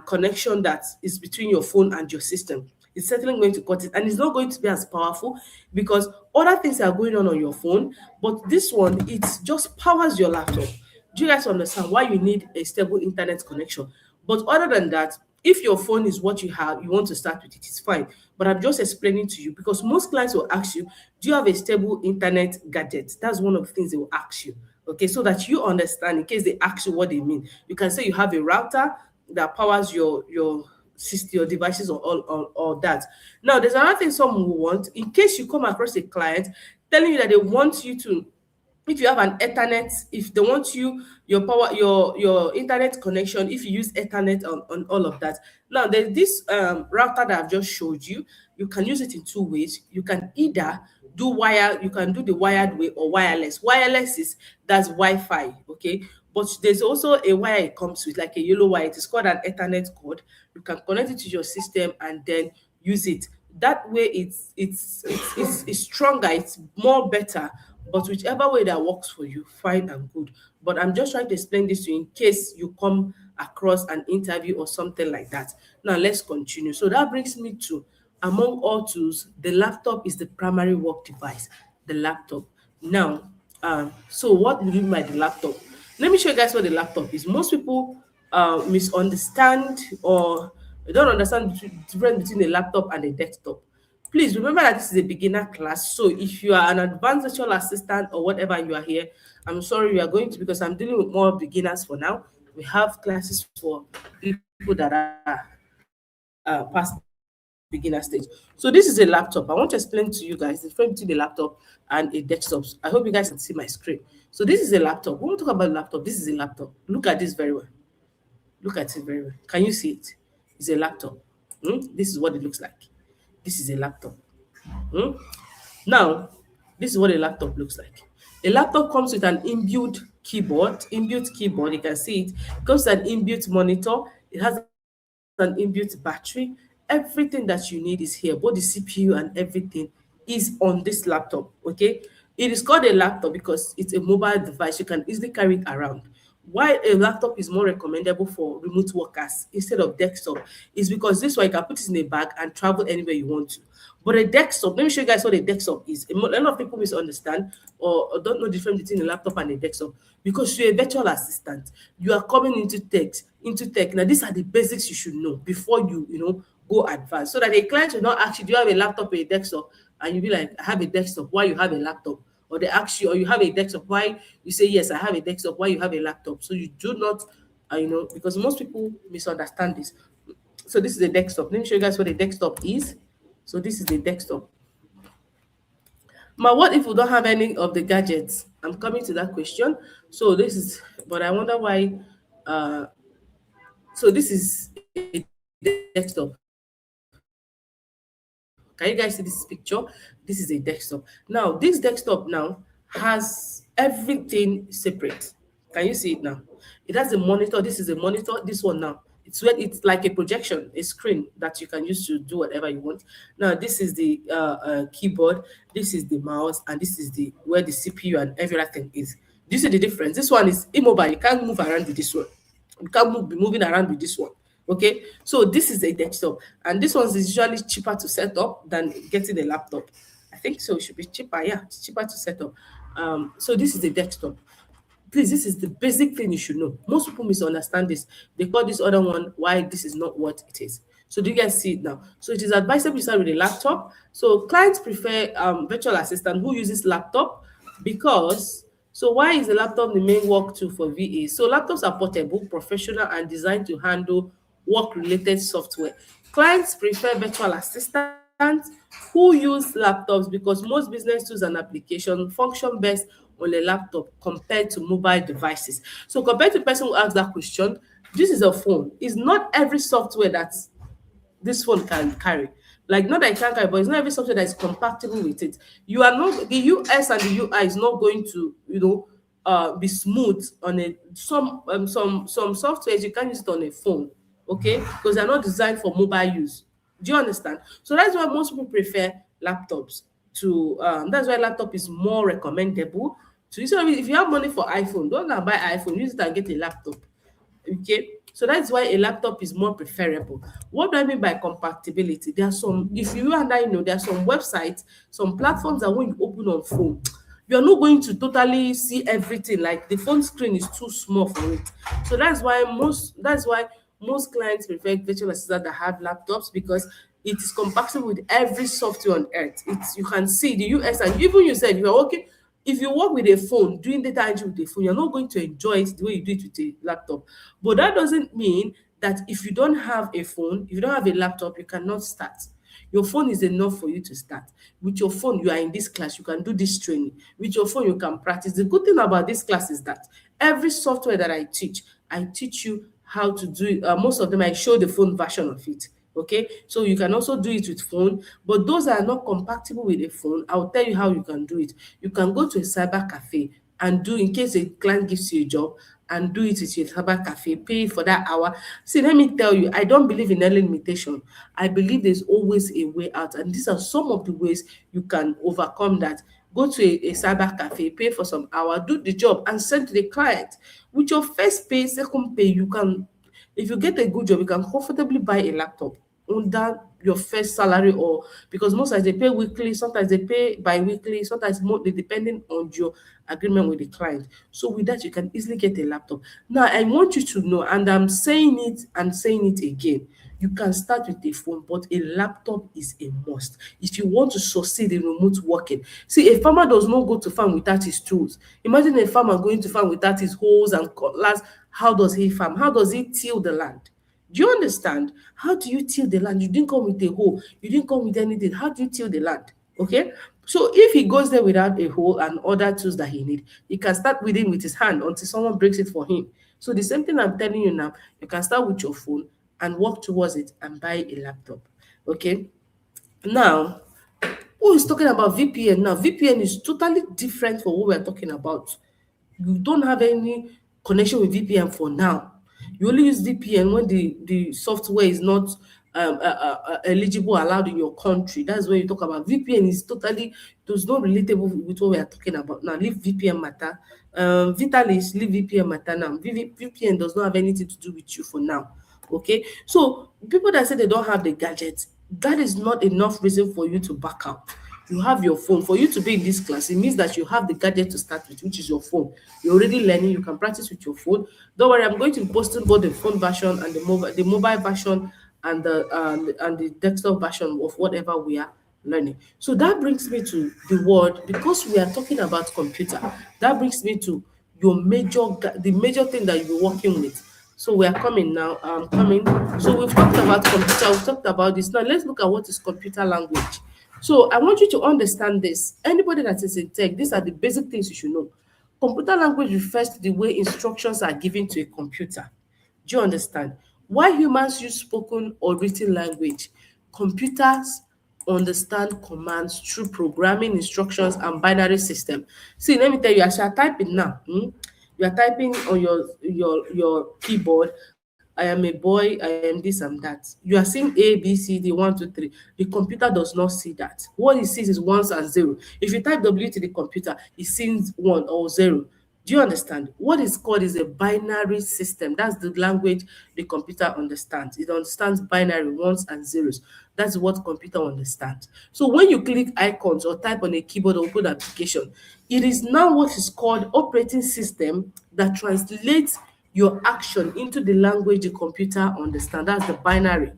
connection that is between your phone and your system. It's certainly going to cut it, and it's not going to be as powerful because other things are going on your phone, but this one, it just powers your laptop. Do you guys understand why you need a stable internet connection? But other than that, if your phone is what you have, you want to start with it, it's fine. But I'm just explaining to you because most clients will ask you, do you have a stable internet gadget? That's one of the things they will ask you. Okay, so that you understand in case they ask you what they mean. You can say you have a router that powers your system, your devices, or all that. Now, there's another thing some will want in case you come across a client telling you that they want you to, if you have an ethernet, if they want you your power your internet connection, if you use ethernet on all of that. Now there's this router that I've just showed you. You can use it in two ways. You can either you can do the wired way or wireless. Wireless is that's Wi-Fi, okay, but there's also a wire it comes with, like a yellow wire. It is called an ethernet cord. You can connect it to your system and then use it that way. It's stronger, it's more better, but whichever way that works for you, fine and good. But I'm just trying to explain this to you in case you come across an interview or something like that. Now let's continue. So that brings me to, among all tools, the laptop is the primary work device. The laptop. Now, so what do you mean by the laptop? Let me show you guys what the laptop is. Most people misunderstand or they don't understand the difference between a laptop and a desktop. Please remember that this is a beginner class. So if you are an advanced virtual assistant or whatever you are here, I'm sorry you are going to, because I'm dealing with more beginners for now. We have classes for people that are past beginner stage. So this is a laptop. I want to explain to you guys the difference between the laptop and a desktop. I hope you guys can see my screen. So this is a laptop. When we talk about laptop, this is a laptop. Look at this very well. Look at it very well. Can you see it? It's a laptop. This is what it looks like. This is a laptop. Hmm? Now, this is what a laptop looks like. A laptop comes with an inbuilt keyboard. You can see it. It comes with an inbuilt monitor. It has an inbuilt battery. Everything that you need is here. Both the CPU and everything is on this laptop. Okay. It is called a laptop because it's a mobile device. You can easily carry it around. Why a laptop is more recommendable for remote workers instead of desktop is because this way you can put it in a bag and travel anywhere you want to. But a desktop, let me show you guys what a desktop is. A lot of people misunderstand or don't know the difference between a laptop and a desktop because you're a virtual assistant. You are coming into tech. Now, these are the basics you should know before you go advanced. So that a client will not ask you, do you have a laptop or a desktop? And you be like, I have a desktop. Why you have a laptop? Or they ask you, or you have a desktop. Why you say yes, I have a desktop. Why you have a laptop? So you do not, because most people misunderstand this. So this is a desktop. Let me show you guys what a desktop is. So this is the desktop. But what if we don't have any of the gadgets? I'm coming to that question. So this is, but I wonder why. So this is a desktop. Can you guys see this picture? This is a desktop. Now, this desktop now has everything separate. Can you see it now? It has a monitor. This is a monitor. This one now. It's like a projection, a screen that you can use to do whatever you want. Now, this is the keyboard. This is the mouse, and this is where the CPU and everything is. Do you see the difference? This one is immobile. You can't move around with this one. You can't be moving around with this one. Okay, so this is a desktop, and this one is usually cheaper to set up than getting a laptop. I think so. It should be cheaper. Yeah, it's cheaper to set up. So this is a desktop. Please, this is the basic thing you should know. Most people misunderstand this. They call this other one why this is not what it is. So do you guys see it now? So it is advisable to start with a laptop. So clients prefer virtual assistant who uses laptop because, so why is the laptop the main work tool for VA? So laptops are portable, professional, and designed to handle work-related software. Clients prefer virtual assistants who use laptops because most business tools and applications function best on a laptop compared to mobile devices. So compared to the person who asked that question, this is a phone. It's not every software that this phone can carry. Like, not that it can't carry, but it's not every software that is compatible with it. You are not, the US and the UI is not going to, be smooth on a some softwares you can't use it on a phone, okay? Because they're not designed for mobile use. Do you understand? So that's why most people prefer laptops to that's why laptop is more recommendable to use. So if you have money for iPhone, don't go and buy iPhone, use it and get a laptop. Okay, so that's why a laptop is more preferable. What do I mean by compatibility? There are some, if you and I know, there are some websites, some platforms that when you open on phone, you're not going to totally see everything. Like, the phone screen is too small for it. So that's why most clients prefer virtual assistants that have laptops, because it is compatible with every software on earth. It's, you can see the US, and even you said you are working, if you work with a phone, doing data entry with a phone, you're not going to enjoy it the way you do it with a laptop. But that doesn't mean that if you don't have a phone, if you don't have a laptop, you cannot start. Your phone is enough for you to start. With your phone, you are in this class, you can do this training. With your phone, you can practice. The good thing about this class is that every software that I teach you how to do it. Most of them, I show the phone version of it. Okay, so you can also do it with phone, but those that are not compatible with a phone, I'll tell you how you can do it. You can go to a cyber cafe and do, in case a client gives you a job, and do it with your cyber cafe, pay for that hour. See, let me tell you, I don't believe in early limitation. I believe there's always a way out, and these are some of the ways you can overcome that. Go to a cyber cafe, pay for some hour, do the job, and send to the client. With your first pay, second pay, you can, if you get a good job, you can comfortably buy a laptop under your first salary, or because most times they pay weekly, sometimes they pay bi-weekly, sometimes monthly, depending on your agreement with the client. So with that, you can easily get a laptop. Now, I want you to know, and I'm saying it and saying it again, you can start with a phone, but a laptop is a must if you want to succeed in remote working. See, a farmer does not go to farm without his tools. Imagine a farmer going to farm without his hoes and cutlass. How does he farm? How does he till the land? Do you understand? How do you till the land? You didn't come with a hoe. You didn't come with anything. How do you till the land? Okay. So if he goes there without a hoe and other tools that he need, he can start weeding with his hand until someone breaks it for him. So the same thing I'm telling you now, you can start with your phone and work towards it and buy a laptop. Okay. Now, who is talking about VPN now? VPN is totally different from what we're talking about. You don't have any connection with VPN for now. You only use VPN when the software is not eligible, allowed in your country. That's when you talk about VPN. Is totally, does not relatable with what we are talking about now. Leave VPN matter. Vitalis, leave VPN matter now. VPN does not have anything to do with you for now. Okay, so people that say they don't have the gadgets, that is not enough reason for you to back out. You have your phone. For you to be in this class, it means that you have the gadget to start with, which is your phone. You're already learning, you can practice with your phone. Don't worry, I'm going to be posting both the phone version and the mobile version, and the desktop version of whatever we are learning. So that brings me to the word, because we are talking about computer, that brings me to the major thing that you're working with. So we are coming now. Coming. So we've talked about computer. We've talked about this. Now let's look at what is computer language. So I want you to understand this. Anybody that is in tech, these are the basic things you should know. Computer language refers to the way instructions are given to a computer. Do you understand? Why humans use spoken or written language, computers understand commands through programming instructions and binary system. See, let me tell you, as you are typing now, you are typing on your keyboard. I am a boy, I am this and that. You are seeing A, B, C, D, 1, 2, 3. The computer does not see that. What it sees is ones and zero. If you type W to the computer, it sees one or zero. Do you understand? What is called is a binary system. That's the language the computer understands. It understands binary ones and zeros. That's what computer understands. So when you click icons or type on a keyboard or open application, it is now what is called operating system that translates your action into the language the computer understands. That's the binary.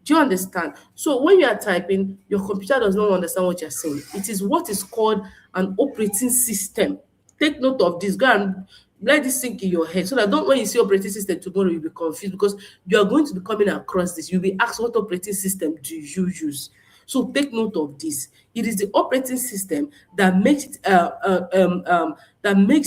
Do you understand? So when you are typing, your computer does not understand what you're saying. It is what is called an operating system. Take note of this. Go and let this sink in your head so that don't, when you see operating system tomorrow, you'll be confused, because you are going to be coming across this. You'll be asked, what operating system do you use? So take note of this. It is the operating system that makes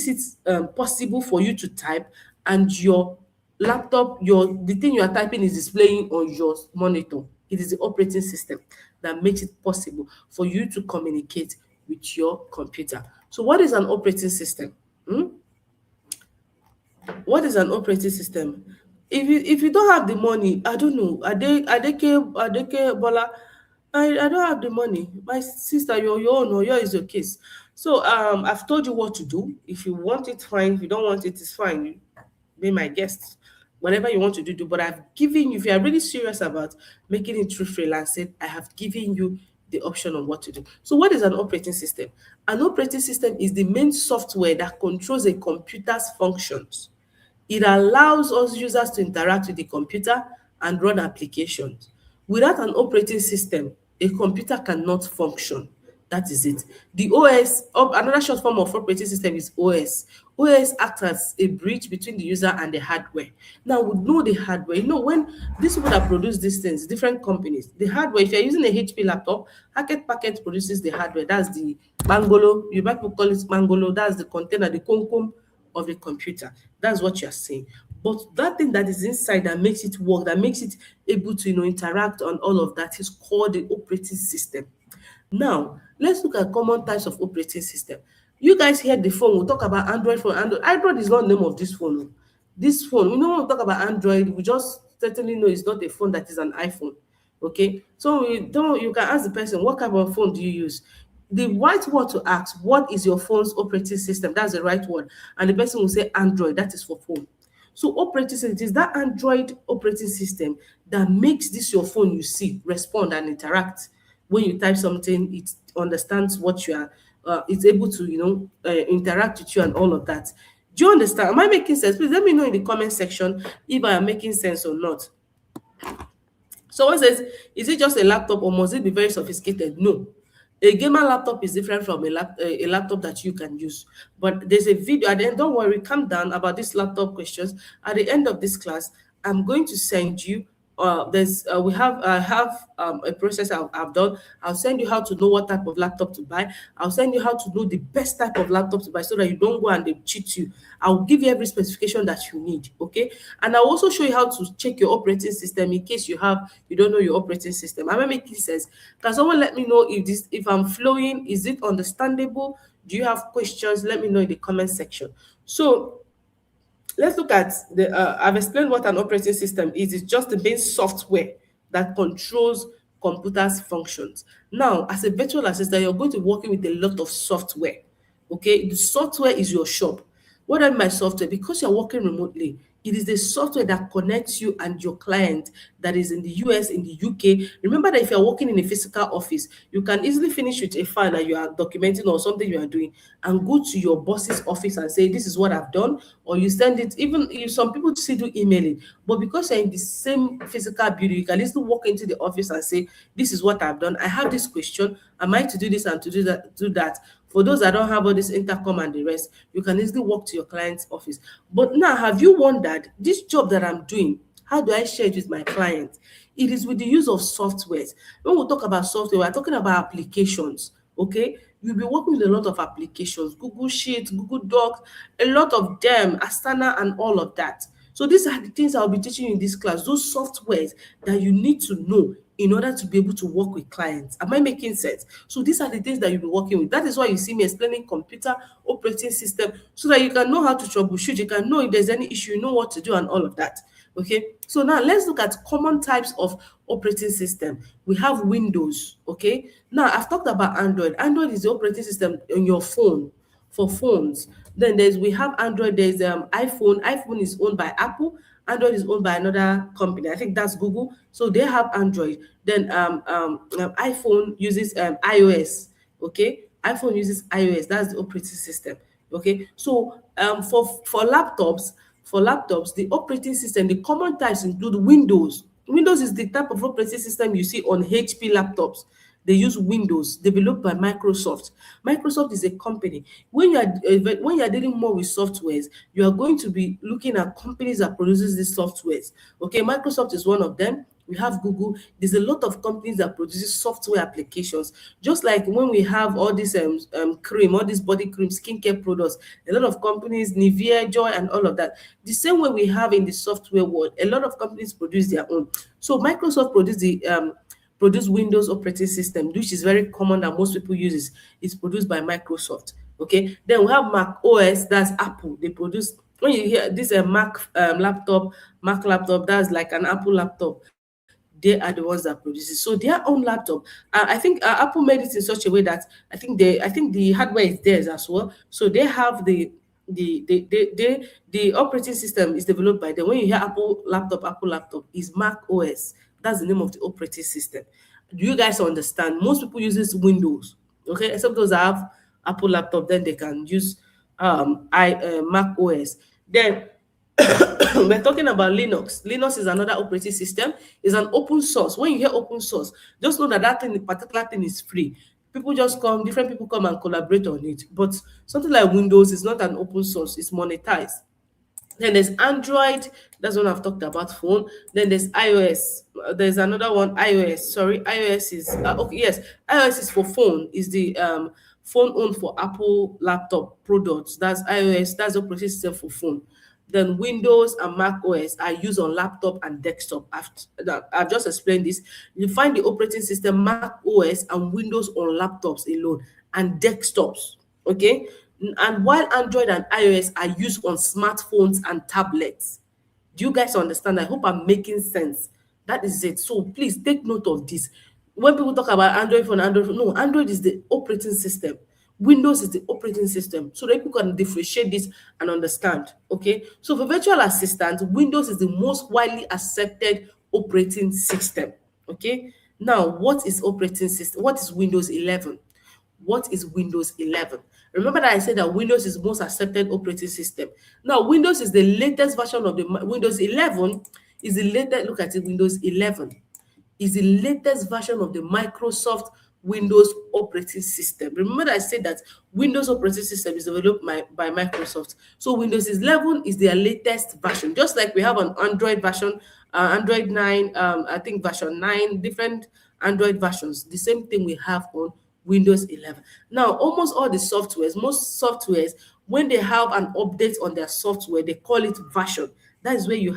it possible for you to type, and your laptop, the thing you are typing is displaying on your monitor. It is the operating system that makes it possible for you to communicate with your computer. So what is an operating system? What is an operating system? If you don't have the money, I don't know. Adeke Bola, I don't have the money. My sister, your own or your is your case. So I've told you what to do. If you want it, fine. If you don't want it, it's fine. You be my guest. Whatever you want to do. But I've given you, if you are really serious about making it through freelancing, I have given you the option on what to do. So what is an operating system? An operating system is the main software that controls a computer's functions. It allows us users to interact with the computer and run applications. Without an operating system, a computer cannot function. That is it. The OS, another short form of operating system is OS. OS acts as a bridge between the user and the hardware. Now, we know the hardware. When these people that produce these things, different companies, the hardware, if you're using a HP laptop, Hackett Packet produces the hardware. That's the Mangolo. You might call it Mangolo. That's the container, the Comcom of the computer. That's what you're saying. But that thing that is inside that makes it work, that makes it able to interact on all of that is called the operating system. Now, let's look at common types of operating system. You guys heard the phone, we'll talk about Android phone. Android is not the name of this phone. This phone, when we talk about Android, we just certainly know it's not a phone that is an iPhone. Okay, so you can ask the person, what type of phone do you use? The right word to ask, what is your phone's operating system? That's the right word. And the person will say Android, that is for phone. So operating system, it is that Android operating system that makes this your phone you see respond and interact. When you type something, it understands what you are, it's able to interact with you and all of that. Do you understand? Am I making sense? Please let me know in the comment section if I am making sense or not. So one says, is it just a laptop or must it be very sophisticated? No. A gamer laptop is different from a laptop that you can use. But there's a video at the end. Don't worry, calm down about these laptop questions. At the end of this class, I'm going to send you. There's we have I have a process I've done. I'll send you how to know what type of laptop to buy. I'll send you how to know the best type of laptop to buy so that you don't go and they cheat you. I'll give you every specification that you need. Okay, and I'll also show you how to check your operating system in case you don't know your operating system. Am I making sense? Can someone let me know if I'm flowing? Is it understandable? Do you have questions? Let me know in the comment section. So let's look at I've explained what an operating system is. It's just the main software that controls computers' functions. Now, as a virtual assistant, you're going to be working with a lot of software. Okay, the software is your shop. What I mean by software, because you're working remotely, it is the software that connects you and your client that is in the US, in the UK. Remember that if you're working in a physical office, you can easily finish with a file that you are documenting or something you are doing and go to your boss's office and say, this is what I've done. Or you send it, even if some people still do emailing, but because you're in the same physical building, you can easily walk into the office and say, this is what I've done. I have this question. Am I to do this and to do that? For those that don't have all this intercom and the rest, you can easily walk to your client's office. But now, have you wondered, this job that I'm doing, how do I share it with my client? It is with the use of softwares. When we talk about software, we're talking about applications, okay? You'll be working with a lot of applications, Google Sheets, Google Docs, a lot of them, Asana and all of that. So these are the things I'll be teaching you in this class, those softwares that you need to know in order to be able to work with clients. Am I making sense? So these are the things that you'll be working with. That is why you see me explaining computer operating system so that you can know how to troubleshoot. You can know if there's any issue, you know what to do and all of that. Okay, so now let's look at common types of operating system. We have Windows. Okay, now I've talked about Android. Android is the operating system on your phone for phones. Then we have Android. There's iPhone. iPhone is owned by Apple. Android is owned by another company. I think that's Google. So they have Android. Then iPhone uses iOS. Okay, iPhone uses iOS. That's the operating system. Okay, so for laptops, the operating system, the common types include Windows. Windows is the type of operating system you see on HP laptops. They use Windows, developed by Microsoft. Microsoft is a company. When you are dealing more with softwares, you are going to be looking at companies that produces these softwares. Okay, Microsoft is one of them. we have Google. There's a lot of companies that produces software applications. Just like when we have all this cream, all these body cream, skincare products, a lot of companies, Nivea, Joy, and all of that. The same way we have in the software world, a lot of companies produce their own. So Microsoft produce Windows operating system, which is very common that most people use. It's produced by Microsoft. Okay, then we have Mac OS, that's Apple. They produce, when you hear this Mac laptop, that's like an Apple laptop. They are the ones that produce it. So their own laptop, I think Apple made it in such a way that I think the hardware is theirs as well. So they have the operating system is developed by them. When you hear Apple laptop is Mac OS. That's the name of the operating system. Do you guys understand? Most people uses Windows, okay, except those that have Apple laptop, then they can use Mac OS. Then we're talking about Linux. Linux is another operating system. It's an open source. When you hear open source, just know that that thing, the particular thing, is free. Different people come and collaborate on it. But something like Windows is not an open source. It's monetized. Then there's Android. That's one I've talked about, phone. Then there's iOS. There's another one, iOS. Sorry, iOS is okay. Yes, iOS is for phone. Is the phone owned for Apple laptop products. That's iOS. That's operating system for phone. Then Windows and Mac OS are used on laptop and desktop. I've just explained this. You find the operating system Mac OS and Windows on laptops alone and desktops. Okay, and while Android and iOS are used on smartphones and tablets. Do you guys understand? I hope I'm making sense. That is it. So please take note of this. When people talk about Android phone, no, Android is the operating system. Windows is the operating system. So that people can differentiate this and understand. Okay. So for virtual assistant, Windows is the most widely accepted operating system. Okay. Now, what is operating system? What is Windows 11? What is Windows 11? Remember that I said that Windows is most accepted operating system. Now, Windows is the latest version of the Windows 11 is the latest. Look at it, Windows 11 is the latest version of the Microsoft Windows operating system. Remember that I said that Windows operating system is developed by Microsoft. So Windows 11 is their latest version. Just like we have an Android version, Android 9, I think version 9, different Android versions. The same thing we have on Windows 11. Now, almost all the softwares, most softwares, when they have an update on their software, they call it version. That is where you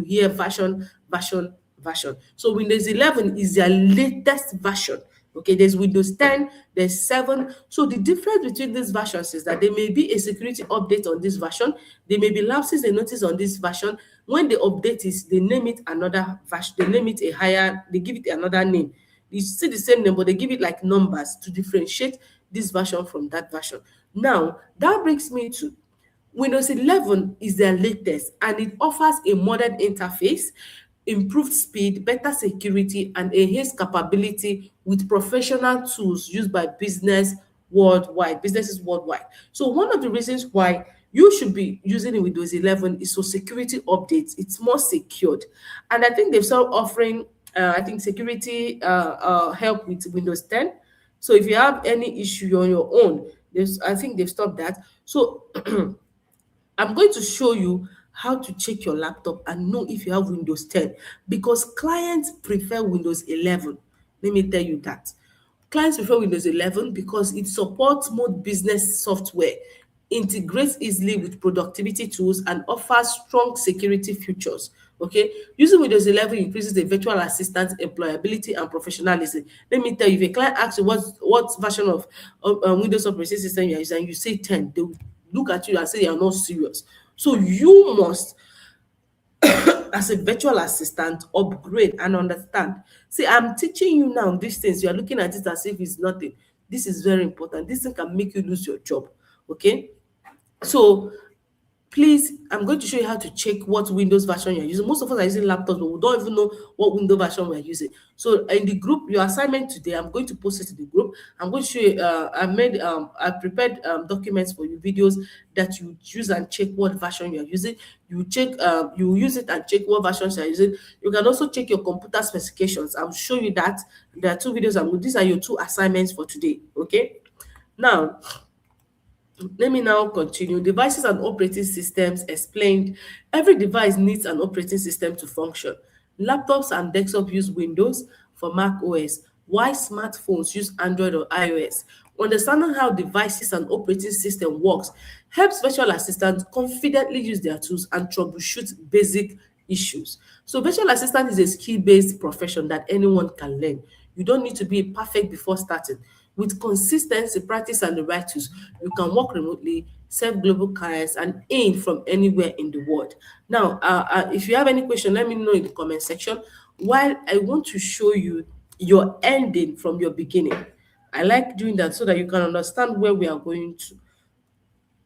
hear version. So Windows 11 is their latest version. Okay, there's Windows 10, there's 7. So the difference between these versions is that there may be a security update on this version. There may be lapses they notice on this version. When the update is, they name it another version. They name it they give it another name. You see the same name, but they give it like numbers to differentiate this version from that version. Now, that brings me to Windows 11 is their latest, and it offers a modern interface, improved speed, better security, and enhanced capability with professional tools used by businesses worldwide. So one of the reasons why you should be using Windows 11 is for security updates. It's more secured. And I think they've started offering, I think, security help with Windows 10. So if you have any issue on your own, I think they've stopped that. So I'm going to show you how to check your laptop and know if you have Windows 10, because clients prefer Windows 11. Let me tell you that. Clients prefer Windows 11 because it supports more business software, integrates easily with productivity tools, and offers strong security features. Okay, using Windows 11 increases the virtual assistant employability and professionalism. Let me tell you, if a client asks you what version of Windows operating system you are using, and you say 10, they will look at you and say you are not serious. So you must, as a virtual assistant, upgrade and understand. See, I'm teaching you now these things. You are looking at it as if it's nothing. This is very important. This thing can make you lose your job. Okay. So please, I'm going to show you how to check what Windows version you're using. Most of us are using laptops, but we don't even know what Windows version we're using. So in the group, your assignment today, I'm going to post it in the group. I'm going to show you, I prepared documents for you, videos that you use and check what version you're using. You use it and check what versions you're using. You can also check your computer specifications. I'll show you that. There are 2 videos. These are your 2 assignments for today. Okay. Now, let me now continue. Devices and operating systems explained. Every device needs an operating system to function. Laptops and desktop use Windows for Mac OS, while smartphones use Android or iOS. Understanding how devices and operating system works helps virtual assistants confidently use their tools and troubleshoot basic issues. So virtual assistant is a skill-based profession that anyone can learn. You don't need to be perfect before starting. With consistency, practice, and the right tools, you can work remotely, serve global clients, and earn from anywhere in the world. Now, if you have any question, let me know in the comment section. While I want to show you your ending from your beginning, I like doing that so that you can understand where we are going to.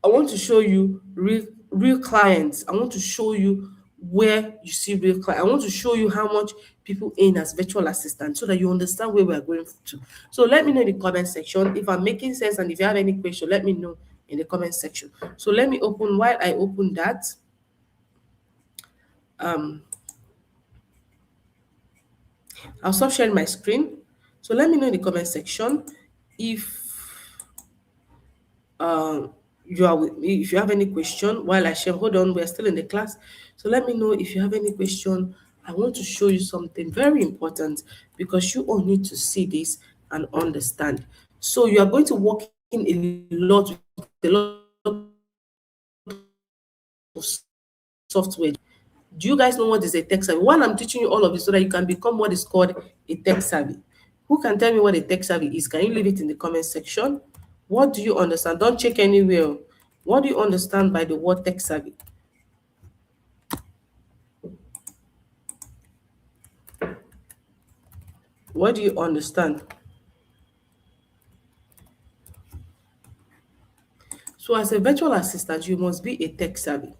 I want to show you real clients. I want to show you where you see real clients. I want to show you how much people earn as virtual assistants so that you understand where we are going to. So let me know in the comment section if I'm making sense, and if you have any question, let me know in the comment section. So let me open. While I open that, um, I'll stop sharing my screen. So let me know in the comment section if you are with me. If you have any question while I share, hold on, we're still in the class. So let me know if you have any question. I want to show you something very important because you all need to see this and understand. So you are going to work in a lot with a lot of software. Do you guys know what is a tech savvy? One, I'm teaching you all of this so that you can become what is called a tech savvy. Who can tell me what a tech savvy is? Can you leave it in the comment section? What do you understand? Don't check anywhere. What do you understand by the word tech savvy? What do you understand? So, as a virtual assistant, you must be a tech savvy.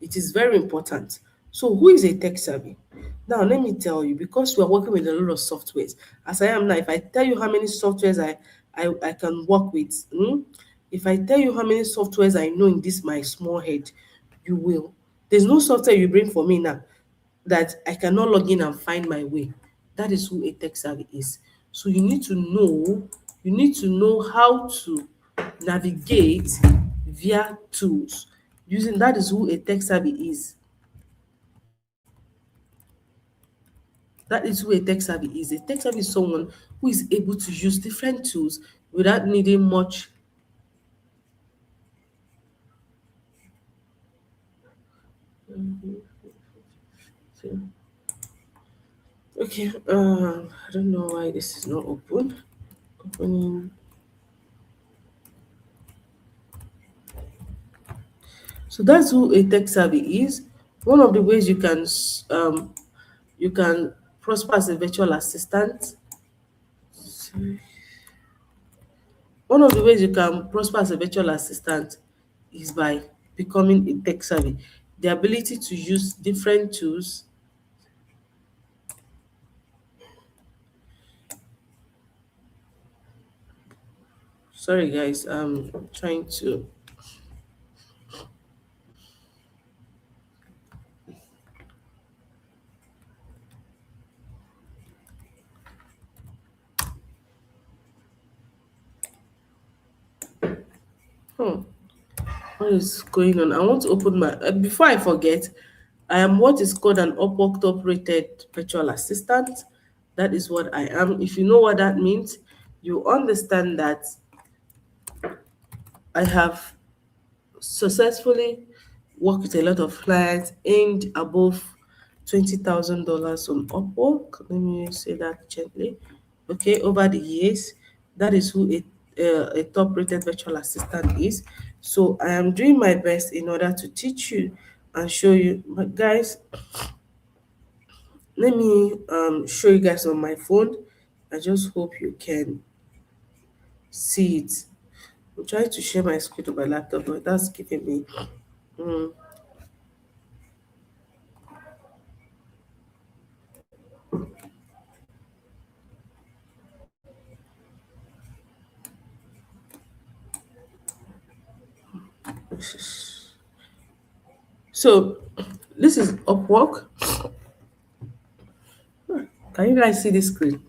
It is very important. So, who is a tech savvy? Now, let me tell you, because we are working with a lot of softwares, as I am now, if I tell you how many softwares I can work with, if I tell you how many softwares I know in this my small head, you will. There's no software you bring for me now that I cannot log in and find my way. That is who a tech savvy is. So you need to know how to navigate via tools. Using that is who a tech savvy is. That is who a tech savvy is. A tech savvy is someone who is able to use different tools without needing much. Okay, I don't know why this is not open. Opening. So that's who a tech savvy is. One of the ways you can prosper as a virtual assistant. One of the ways you can prosper as a virtual assistant is by becoming a tech savvy. The ability to use different tools. Sorry guys, I'm trying to. Hmm, what is going on? I want to open my. Before I forget, I am what is called an Upwork top rated virtual assistant. That is what I am. If you know what that means, you understand that I have successfully worked with a lot of clients, earned above $20,000 on Upwork. Let me say that gently. Okay, over the years, that is who a top-rated virtual assistant is. So I am doing my best in order to teach you and show you. But guys, let me show you guys on my phone. I just hope you can see it. I'm trying to share my screen on my laptop, but that's giving me. So this is Upwork. Can you guys see this screen?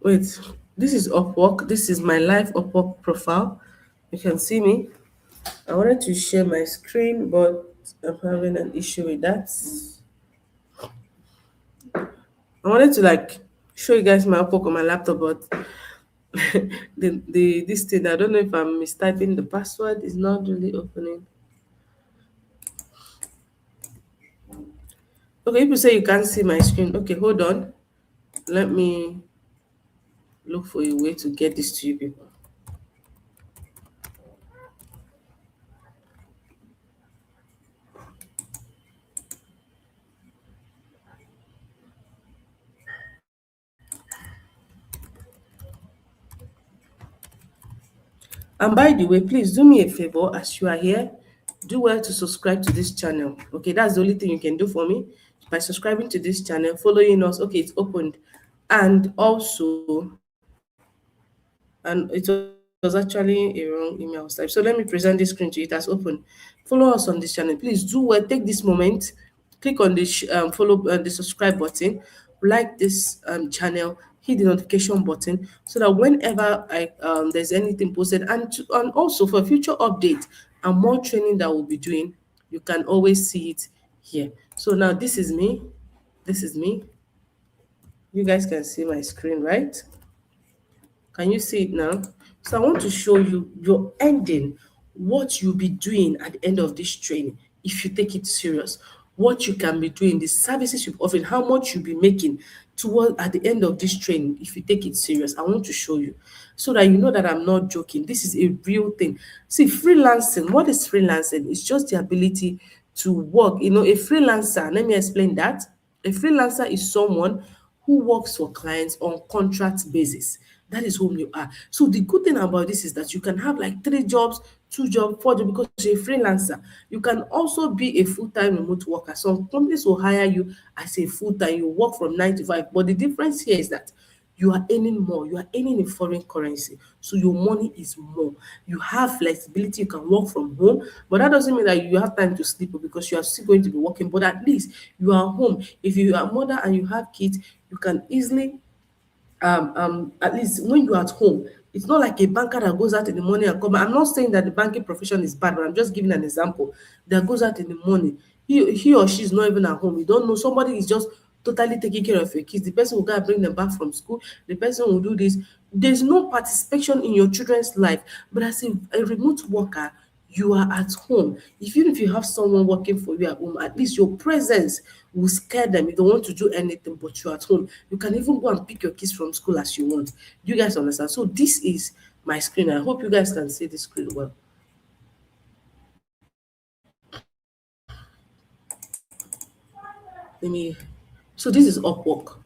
Wait, this is Upwork. This is my live Upwork profile. You can see me. I wanted to share my screen, but I'm having an issue with that. I wanted to like show you guys my Upwork on my laptop, but the this thing, I don't know if I'm mistyping the password, is not really opening. Okay, people say you can't see my screen. Okay, hold on. Let me look for a way to get this to you people. And by the way, please do me a favor as you are here. Do well to subscribe to this channel. Okay, that's the only thing you can do for me by subscribing to this channel, following us. Okay, it's opened. And also, and it was actually a wrong email type. So let me present this screen to you. It has opened. Follow us on this channel. Please do well. Take this moment, click on the follow the subscribe button, like this channel, hit the notification button so that whenever I there's anything posted, and also for future update and more training that we'll be doing, you can always see it here. So now this is me. This is me. You guys can see my screen, right? Can you see it now? So I want to show you your ending, what you'll be doing at the end of this training if you take it serious. What you can be doing, the services you've offered, how much you'll be making toward at the end of this training if you take it serious. I want to show you so that you know that I'm not joking. This is a real thing. See, freelancing, what is freelancing? It's just the ability to work. You know, a freelancer, let me explain that. A freelancer is someone who works for clients on contract basis. That is whom you are. So the good thing about this is that you can have like 3 jobs, 2 jobs, 4 jobs because you're a freelancer. You can also be a full-time remote worker. Some companies will hire you as a full-time. You work from 9 to 5. But the difference here is that you are earning more. You are earning in foreign currency. So your money is more. You have flexibility. You can work from home. But that doesn't mean that you have time to sleep because you are still going to be working. But at least you are home. If you are a mother and you have kids, you can easily at least when you're at home, it's not like a banker that goes out in the morning and come. I'm not saying that the banking profession is bad, but I'm just giving an example. That goes out in the morning. He or she is not even at home. You don't know. Somebody is just totally taking care of your kids. The person will go and bring them back from school. The person will do this. There's no participation in your children's life. But as a remote worker, you are at home. Even if you have someone working for you at home, at least your presence will scare them. You don't want to do anything, but you're at home. You can even go and pick your kids from school as you want. Do you guys understand? So this is my screen. I hope you guys can see the screen well. Let me. So this is Upwork.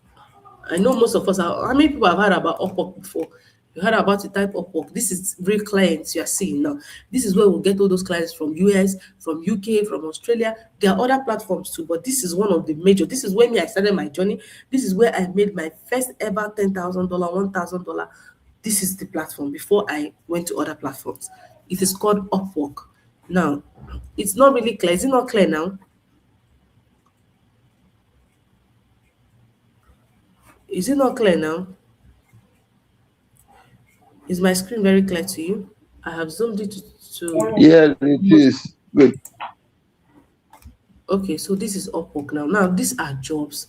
I know most of us are. How many people have heard about Upwork before? You heard about the type of work. This is real clients you are seeing now. This is where we'll get all those clients from US, from UK, from Australia. There are other platforms too, but this is one of the major. This is where I started my journey. This is where I made my first ever $10,000, $1,000. This is the platform before I went to other platforms. It is called Upwork. Now, it's not really clear. Is it not clear now? Is it not clear now? Is my screen very clear to you? I have zoomed it to Yeah, it is. Good. okay, so this is Upwork now. Now these are jobs.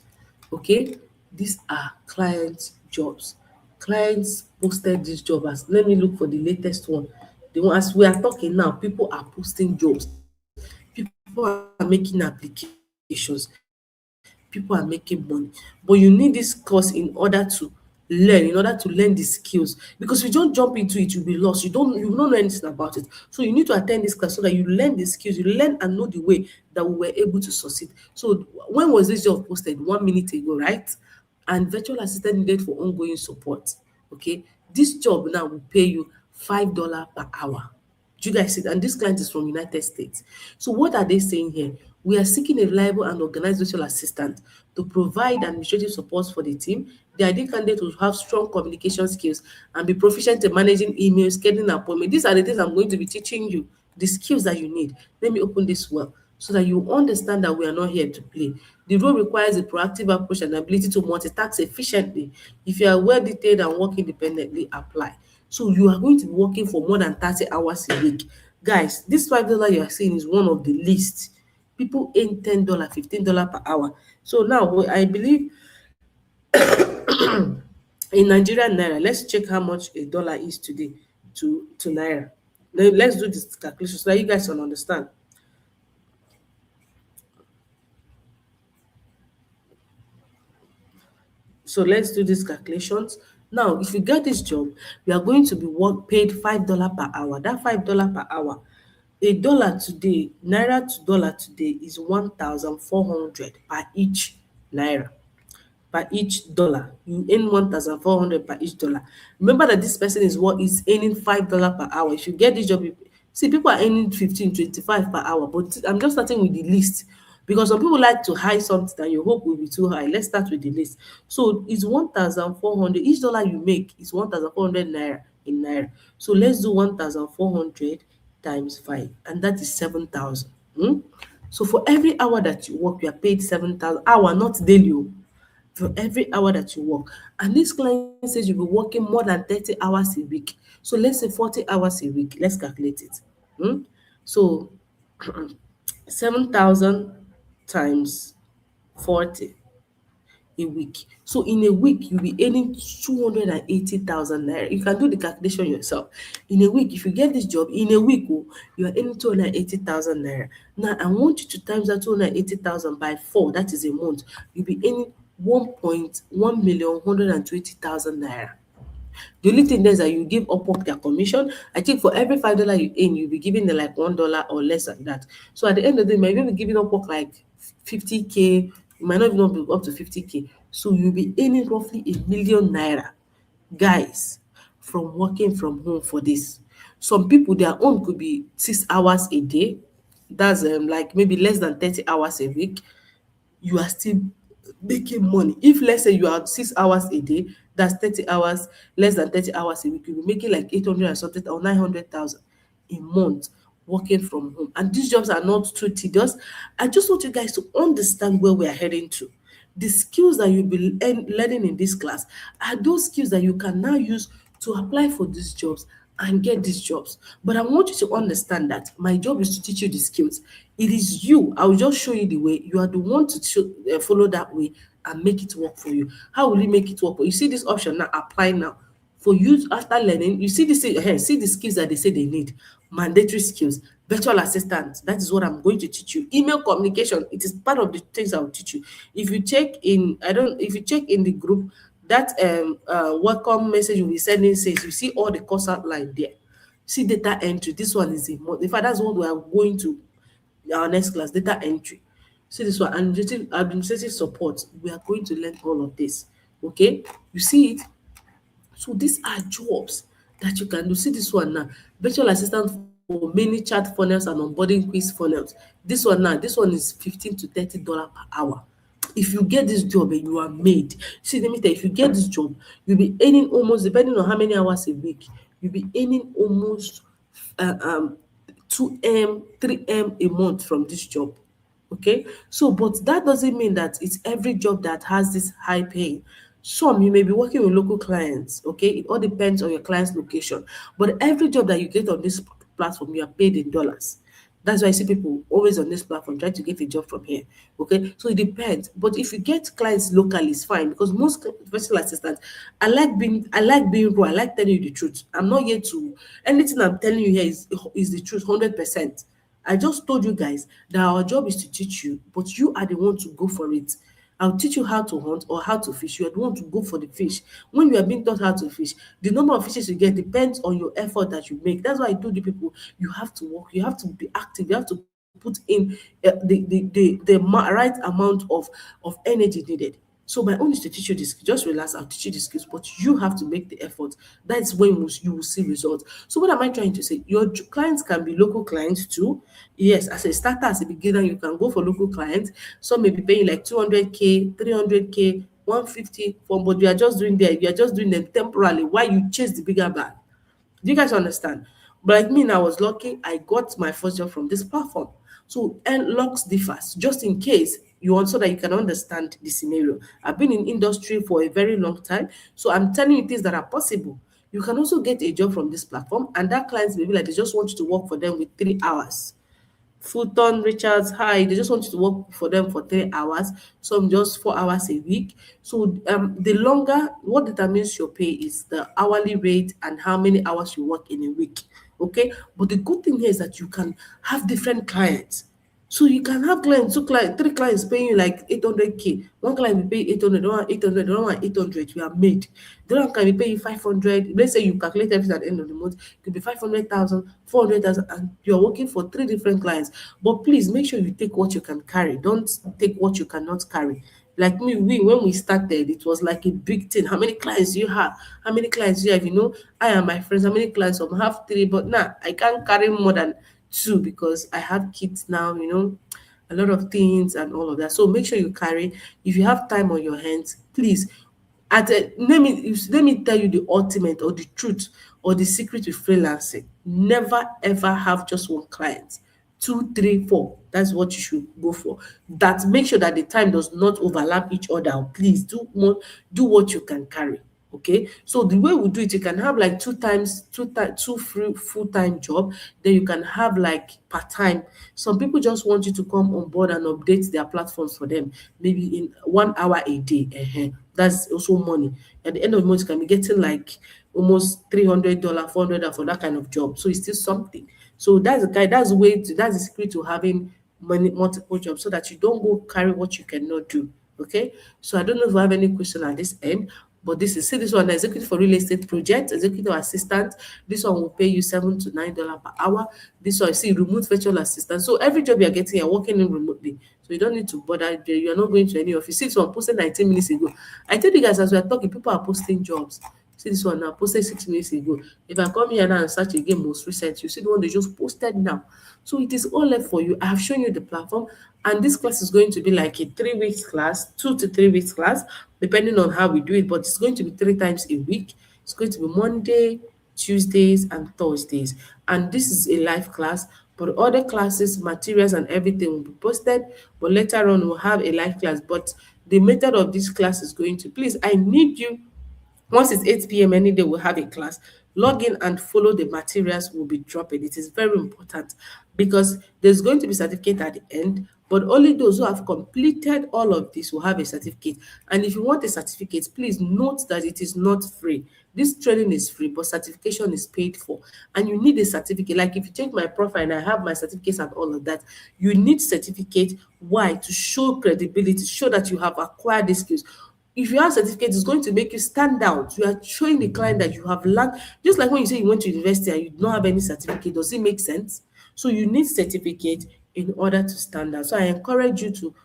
Okay, these are clients' jobs. Clients posted this job as let me look for the latest one. The one as we are talking now, people are posting jobs, people are making applications, people are making money. But you need this course in order to learn the skills because if you don't jump into it, you'll be lost. You will not know anything about it. So you need to attend this class so that you learn the skills, you learn and know the way that we were able to succeed. So when was this job posted? 1 minute ago, right? And virtual assistant needed for ongoing support. Okay, this job now will pay you $5 per hour. Do you guys see it? And this client is from United States. So what are they saying here? We are seeking a reliable and organized virtual assistant to provide administrative support for the team. The ideal candidate will have strong communication skills and be proficient in managing emails, scheduling appointments. These are the things I'm going to be teaching you, the skills that you need. Let me open this well so that you understand that we are not here to play. The role requires a proactive approach and ability to multitask efficiently. If you are well detailed and work independently, apply. So you are going to be working for more than 30 hours a week. Guys, this $5 you are seeing is one of the least. People earn $10, $15 per hour. So now I believe in Nigerian naira, let's check how much a dollar is today to naira. Let's do this calculation so that you guys can understand. So let's do these calculations. Now, if you get this job, you are going to be paid $5 per hour. That $5 per hour, a dollar today, naira to dollar today is 1,400 per each naira. Per each dollar. You earn 1,400 per each dollar. Remember that this person is earning $5 per hour. If you get this job, see, people are earning 15, 25 per hour, but I'm just starting with the list because some people like to hide something and your hope will be too high. Let's start with the list. So it's 1,400. Each dollar you make is 1,400 naira in naira. So let's do 1,400 times 5, and that is 7,000. So for every hour that you work, you are paid 7,000 hour, not daily. Oh, for every hour that you work. And this client says you'll be working more than 30 hours a week. So let's say 40 hours a week. Let's calculate it. Hmm? So 7,000 times 40 a week. So in a week, you'll be earning 280,000 naira. You can do the calculation yourself. In a week, if you get this job, in a week, oh, you are earning 280,000 naira. Now, I want you to times that 280,000 by 4, that is a month. You'll be earning 1,120,000 naira. The only thing there is that you give Upwork their commission. I think for every $5 you earn, you'll be giving them like $1 or less than that. So at the end of the day, you might be giving Upwork like 50K, you might not even be up to 50K. So you'll be earning roughly 1 million naira, guys, from working from home for this. Some people, their own could be 6 hours a day. That's like maybe less than 30 hours a week. You are still making money. If let's say you are 6 hours a day, that's 30 hours, less than 30 hours a week, you'll be making like 800 and something or 900,000 a month working from home. And these jobs are not too tedious. I just want you guys to understand where we are heading to. The skills that you'll be learning in this class are those skills that you can now use to apply for these jobs and get these jobs. But I want you to understand that my job is to teach you the skills. It is you. I will just show you the way. You are the one to follow that way and make it work for you. How will you make it work? You see this option now, apply now. For you after learning, you see this, see the skills that they say they need. Mandatory skills, virtual assistant, that is what I'm going to teach you. Email communication, it is part of the things I will teach you. If you check in, if you check in the group, that welcome message will be sending says, you see all the course outline there. See data entry, this one is in fact, that's what we are going to our next class, data entry. See this one, administrative support. We are going to learn all of this. Okay, you see it. So these are jobs that you can do. See this one now, virtual assistant for many chat funnels and onboarding quiz funnels. This one is 15 to $30 per hour. If you get this job and you are made, see, let me tell you, if you get this job, you'll be earning almost, depending on how many hours a week, you'll be earning almost uh, um 2M, 3M a month from this job. Okay, so but that doesn't mean that it's every job that has this high pay. Some you may be working with local clients. Okay, it all depends on your client's location, but every job that you get on this platform, you are paid in dollars. That's why I see people always on this platform trying to get a job from here. Okay, so it depends. But if you get clients locally, it's fine because most virtual assistants, I like being raw. I like telling you the truth. I'm not here to anything I'm telling you here is the truth, 100%. I just told you guys that our job is to teach you, but you are the one to go for it. I'll teach you how to hunt or how to fish. You are the one to go for the fish. When you are being taught how to fish, the number of fishes you get depends on your effort that you make. That's why I told you people, you have to work, you have to be active, you have to put in the right amount of energy needed. So my own is to teach you this. Just relax. I'll teach you the skills, but you have to make the effort. That's when you will see results. So what am I trying to say? Your clients can be local clients too. Yes, as a starter, as a beginner, you can go for local clients. Some may be paying like 200K, 300K, 150 for, but you are just doing them temporarily while you chase the bigger bag. Do you guys understand? But like me, now, I was lucky. I got my first job from this platform. So, and locks differs, just in case you want so that you can understand the scenario. I've been in industry for a very long time, so I'm telling you things that are possible. You can also get a job from this platform, and that clients may be like they just want you to work for them with 3 hours. Fulton, Richards, High, they just want you to work for them for 3 hours, some just 4 hours a week. So the longer, what determines your pay is the hourly rate and how many hours you work in a week. Okay. But the good thing here is that you can have different clients. So you can have clients, two clients, three clients paying you like 800K. One client will pay 800, the one 800, the other one 800. You are made. The other one can be paying you 500. Let's say you calculate everything at the end of the month. It could be 500,000, 400,000, and you're working for three different clients. But please make sure you take what you can carry. Don't take what you cannot carry. Like me, we when we started, it was like a big thing. How many clients do you have? How many clients do you have? You know, I and my friends, how many clients? Some have three, but now I can't carry more than two because I have kids now, a lot of things and all of that. So make sure you carry. If you have time on your hands, please. Let me tell you the ultimate or the truth or the secret with freelancing. Never ever have just one client. Two, three, four. That's what you should go for. That make sure that the time does not overlap each other. Please do what you can carry. Okay, so the way we do it, you can have like two free full-time job, then you can have like part-time. Some people just want you to come on board and update their platforms for them, maybe in 1 hour a day. That's also money. At the end of the month, you can be getting like almost $300, $400 for that kind of job. So it's still something. So that's the secret to having multiple jobs so that you don't go carry what you cannot do. Okay. So I don't know if you have any question at this end, but see this one, executive for real estate project, executive assistant. This one will pay you $7 to $9 per hour. This one, see, remote virtual assistant. So every job you're getting, you're working in remotely. So you don't need to bother. You're not going to any office. See this one posted 19 minutes ago. I told you guys as we are talking, people are posting jobs. See this one now, posted 6 minutes ago. If I come here now and search again most recent, you see the one they just posted now. So it is all left for you. I have shown you the platform, and this class is going to be like a 3 weeks class, 2 to 3 weeks class, depending on how we do it. But it's going to be 3 times a week. It's going to be Monday, Tuesdays, and Thursdays. And this is a live class. But other classes, materials, and everything will be posted. But later on, we'll have a live class. But the method of this class is going to, please, I need you once it's 8 p.m. any day, we'll have a class. Log in and follow the materials we'll be dropping. It is very important because there's going to be certificate at the end, but only those who have completed all of this will have a certificate. And if you want a certificate, please note that it is not free. This training is free, but certification is paid for. And you need a certificate. Like if you check my profile and I have my certificates and all of that, you need certificate. Why? To show credibility, show that you have acquired these skills. If you have certificate, it's going to make you stand out. You are showing the client that you have learned. Just like when you say you went to university and you don't have any certificate, does it make sense? So you need certificate in order to stand out. So I encourage you to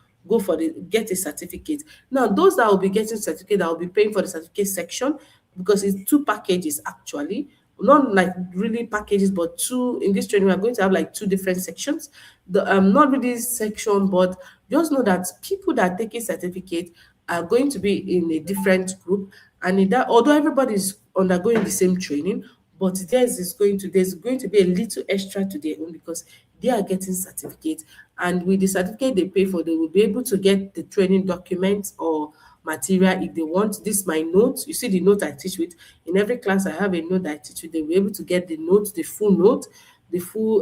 get a certificate. Now, those that will be getting certificate, that will be paying for the certificate section because it's two packages actually, not like really packages, but two. In this training, we're going to have like two different sections. The not really section, but just know that people that are taking certificate are going to be in a different group, and in that, although everybody is undergoing the same training, but there's going to be a little extra to their own because they are getting certificate, and with the certificate they pay for, they will be able to get the training documents or material if they want. This my notes. You see the note I teach with. In every class I have a note that I teach with. They'll be able to get the notes, the full note, the full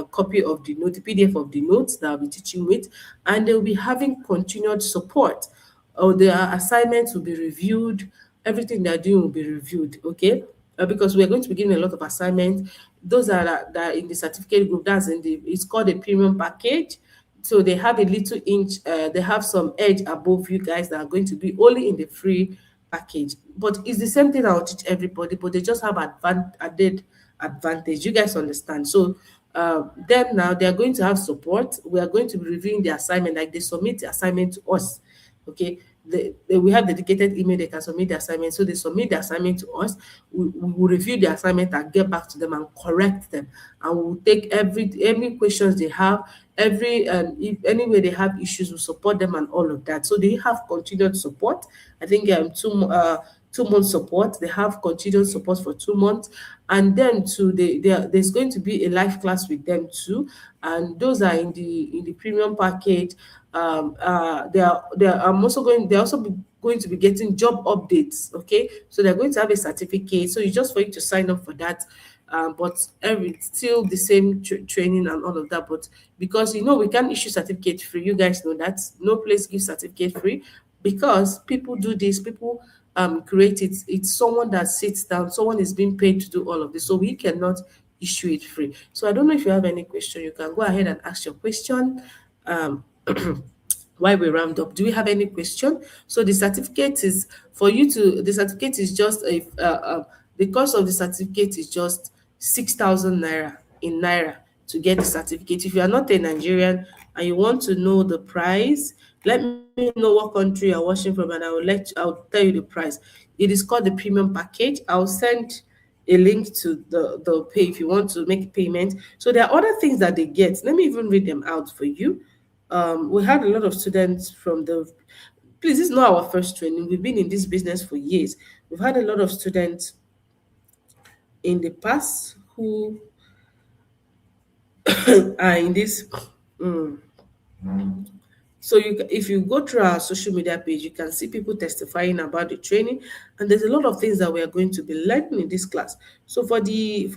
copy of the note, the PDF of the notes that I'll be teaching with, and they'll be having continued support. Or their assignments will be reviewed, everything they're doing will be reviewed, okay? Because we're going to be giving a lot of assignments. Those that are in the certificate group, it's called a premium package. So they have a little inch, they have some edge above you guys that are going to be only in the free package. But it's the same thing I'll teach everybody, but they just have added advantage. You guys understand? So them now they are going to have support. We are going to be reviewing the assignment, like they submit the assignment to us. Okay, we have dedicated email they can submit the assignment. So they submit the assignment to us. We will review the assignment and get back to them and correct them. And we will take every questions they have, if anywhere they have issues, we support them and all of that. So they have continued support. I think 2 months support. They have continued support for 2 months, and then there's going to be a live class with them too. And those are in the premium package. They're also going to be getting job updates. Okay, so they're going to have a certificate. So it's just for you to sign up for that. but every still the same training and all of that. But because we can't issue certificate free, you guys know that no place gives certificate free, because people do this, people create it. It's someone that sits down, someone is being paid to do all of this, so we cannot issue it free. So I don't know if you have any question. You can go ahead and ask your question. Um, while we round up, do we have any question? So the certificate is for you to. The certificate is just a. The cost of the certificate is just 6,000 naira in naira to get the certificate. If you are not a Nigerian and you want to know the price, let me know what country you're watching from, and I'll tell you the price. It is called the premium package. I'll send a link to the pay if you want to make payment. So there are other things that they get. Let me even read them out for you. We had a lot of students from the. Please, this is not our first training. We've been in this business for years. We've had a lot of students in the past who are in this. So if you go through our social media page, you can see people testifying about the training, and there's a lot of things that we are going to be learning in this class. So for the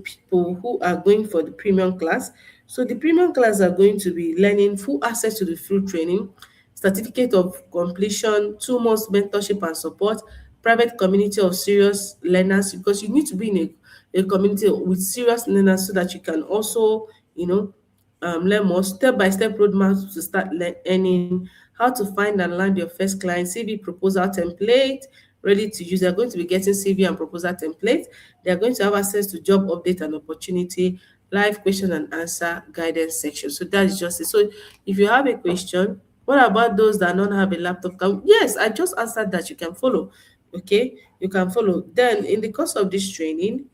people who are going for the premium class. So the premium class are going to be learning full access to the full training, certificate of completion, 2 months mentorship and support, private community of serious learners, because you need to be in a community with serious learners so that you can also, learn more step-by-step roadmaps to start earning, how to find and land your first client, CV proposal template, ready to use. They're going to be getting CV and proposal template. They're going to have access to job update and opportunity, live question and answer guidance section. So that's just it. So if you have a question, what about those that don't have a laptop? Yes, I just answered that. You can follow. Okay, you can follow. Then in the course of this training,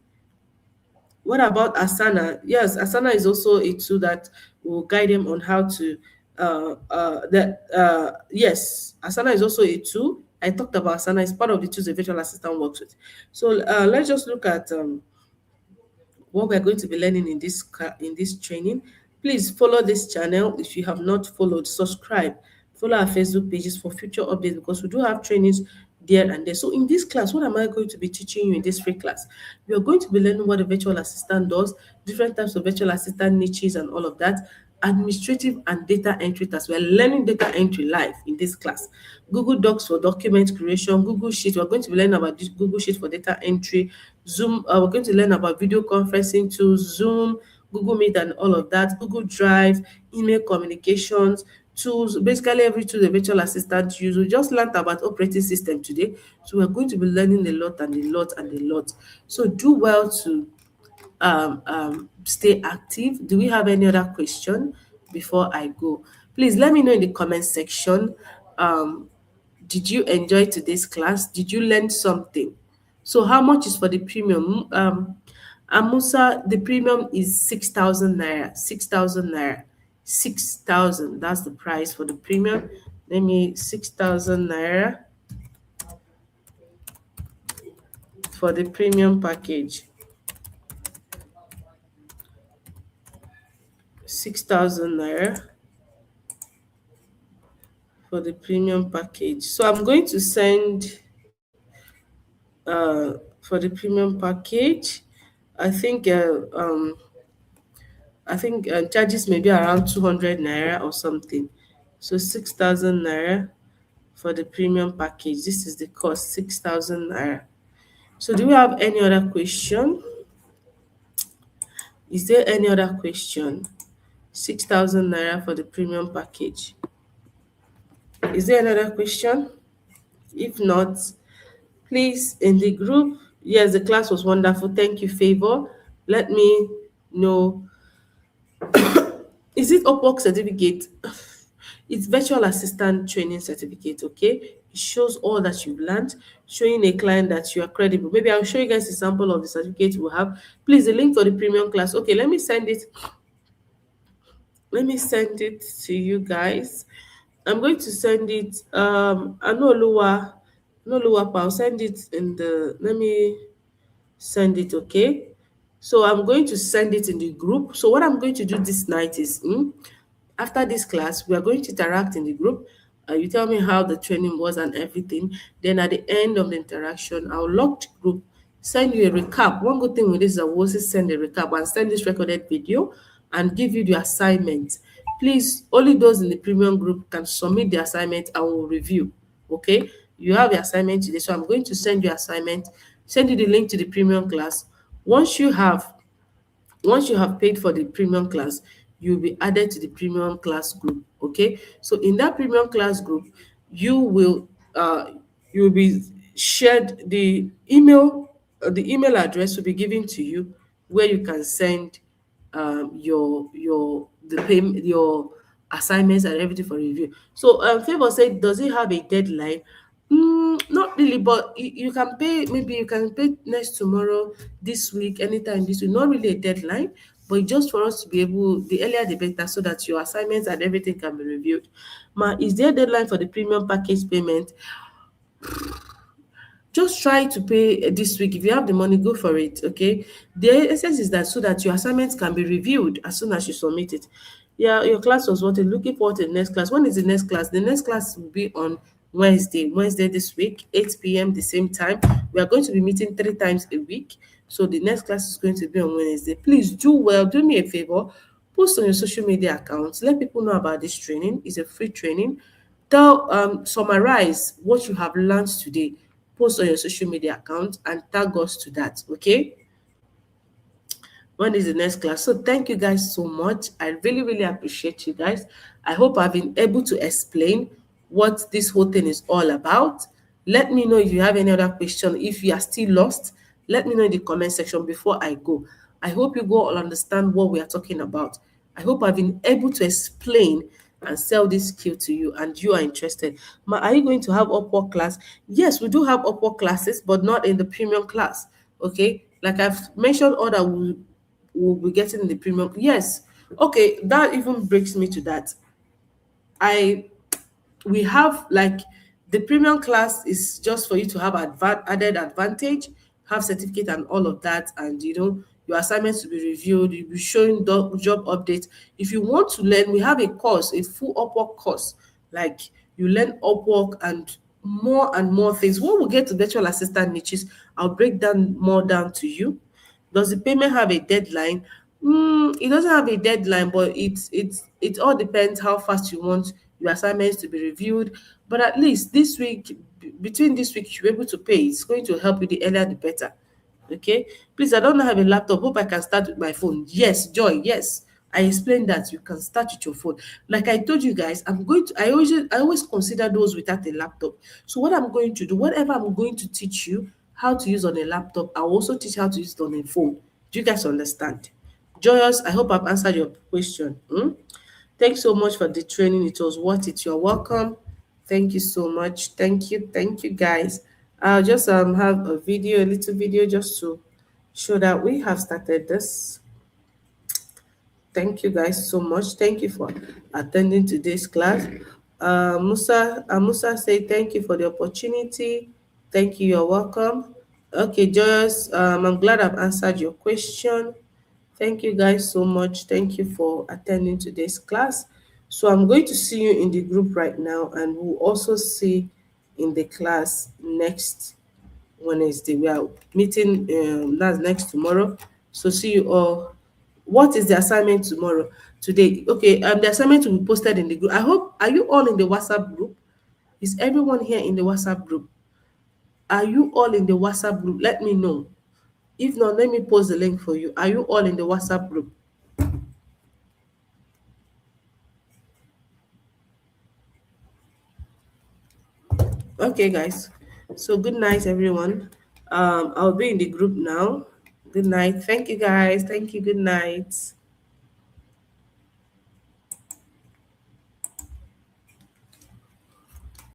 what about Asana? Yes, Asana is also a tool that will guide them on how to. Yes, Asana is also a tool. I talked about Asana. It's part of the tools the virtual assistant works with. So let's just look at what we're going to be learning in this training. Please follow this channel. If you have not followed, subscribe. Follow our Facebook pages for future updates, because we do have trainings there and there. So in this class, what am I going to be teaching you in this free class? We are going to be learning what a virtual assistant does, different types of virtual assistant niches and all of that, administrative and data entry tasks. We're learning data entry live in this class. Google Docs for document creation, Google Sheet. We're going to be learning about this Google Sheet for data entry, Zoom. We're going to learn about video conferencing tools, Zoom, Google Meet, and all of that. Google Drive, email communications tools, basically every tool the virtual assistant use. We just learned about operating system today, so we're going to be learning a lot and a lot and a lot. So do well to stay active. Do we have any other question before I go? Please let me know in the comment section. Um, did you enjoy today's class? Did you learn something? So how much is for the premium? Amusa, the premium is 6,000 naira. 6,000 naira. 6,000. That's the price for the premium. Let me 6,000 naira for the premium package. 6,000 naira for the premium package. So I'm going to send for the premium package. I think charges maybe around 200 naira or something. So 6,000 naira for the premium package. This is the cost, 6,000 naira. So do we have any other question? Is there any other question? 6,000 naira for the premium package. Is there another question? If not, please in the group. Yes, the class was wonderful. Thank you, Favor. Let me know. Is it Upwork certificate? It's virtual assistant training certificate, okay? It shows all that you've learned, showing a client that you are credible. Maybe I'll show you guys a sample of the certificate we have. Please, the link for the premium class. Okay, let me send it. Let me send it to you guys. I'm going to send it. Anoluwa, I'll send it in the. Let me send it, okay? So I'm going to send it in the group. So what I'm going to do this night is after this class, we are going to interact in the group. You tell me how the training was and everything. Then at the end of the interaction, I'll log the group, send you a recap. One good thing with this is I will also send a recap and send this recorded video and give you the assignment. Please, only those in the premium group can submit the assignment and will review. Okay? You have the assignment today. So I'm going to send you assignment, send you the link to the premium class. Once you have once you have paid for the premium class, you'll be added to the premium class group. Okay, so in that premium class group, you will you'll be shared the email address will be given to you where you can send your assignments and everything for review. So Favor said, does it have a deadline? Not really, but you can pay. Maybe you can pay next tomorrow, this week, anytime this week. Not really a deadline, but just for us to be able, the earlier the better, so that your assignments and everything can be reviewed. Ma, is there a deadline for the premium package payment? Just try to pay this week. If you have the money, go for it. Okay. The essence is that so that your assignments can be reviewed as soon as you submit it. Yeah, your class was what looking forward to the next class. When is the next class? The next class will be on Wednesday this week, 8 p.m. the same time. We are going to be meeting 3 times a week. So the next class is going to be on Wednesday. Please do well, do me a favor, post on your social media accounts, let people know about this training. It's a free training. Summarize what you have learned today, post on your social media account and tag us to that. Okay, when is the next class? So thank you guys so much. I really, really appreciate you guys. I hope I've been able to explain what this whole thing is all about. Let me know if you have any other question. If you are still lost, let me know in the comment section before I go. I hope you go all understand what we are talking about. I hope I've been able to explain and sell this skill to you and you are interested. Ma, are you going to have upward class? Yes, we do have upward classes, but not in the premium class. Okay, like I've mentioned, all that will be getting in the premium. Yes. Okay, that even brings me to that. I we have like the premium class is just for you to have added advantage, have certificate and all of that, and your assignments to be reviewed, you'll be showing job updates. If you want to learn, we have a course, a full Upwork course. Like you learn Upwork and more things. When we get to virtual assistant niches, I'll break down more down to you. Does the payment have a deadline? It doesn't have a deadline, but it all depends how fast you want your assignments to be reviewed. But at least this week, between this week, you'll be able to pay. It's going to help you, the earlier the better. Okay. Please, I don't have a laptop. Hope I can start with my phone. Yes, Joy. Yes. I explained that you can start with your phone. Like I told you guys, I always consider those without a laptop. So what I'm going to do, whatever I'm going to teach you how to use on a laptop, I'll also teach how to use it on a phone. Do you guys understand? Joyous, I hope I've answered your question. Thanks so much for the training. It was worth it. You're welcome. Thank you so much. Thank you guys. I'll just have a little video just to show that we have started this. Thank you guys so much. Thank you for attending today's class. Musa say thank you for the opportunity. Thank you. You're welcome. Okay, Joyous, I'm glad I've answered your question. Thank you guys so much. Thank you for attending today's class. So I'm going to see you in the group right now, and we'll also see in the class next Wednesday. We are meeting, that's next tomorrow. So see you all. What is the assignment tomorrow? Today, okay. The assignment will be posted in the group. I hope, are you all in the WhatsApp group? Is everyone here in the WhatsApp group? Are you all in the WhatsApp group? Let me know. If not, let me post the link for you. Are you all in the WhatsApp group? Okay, guys. So good night, everyone. I'll be in the group now. Good night. Thank you, guys. Thank you. Good night.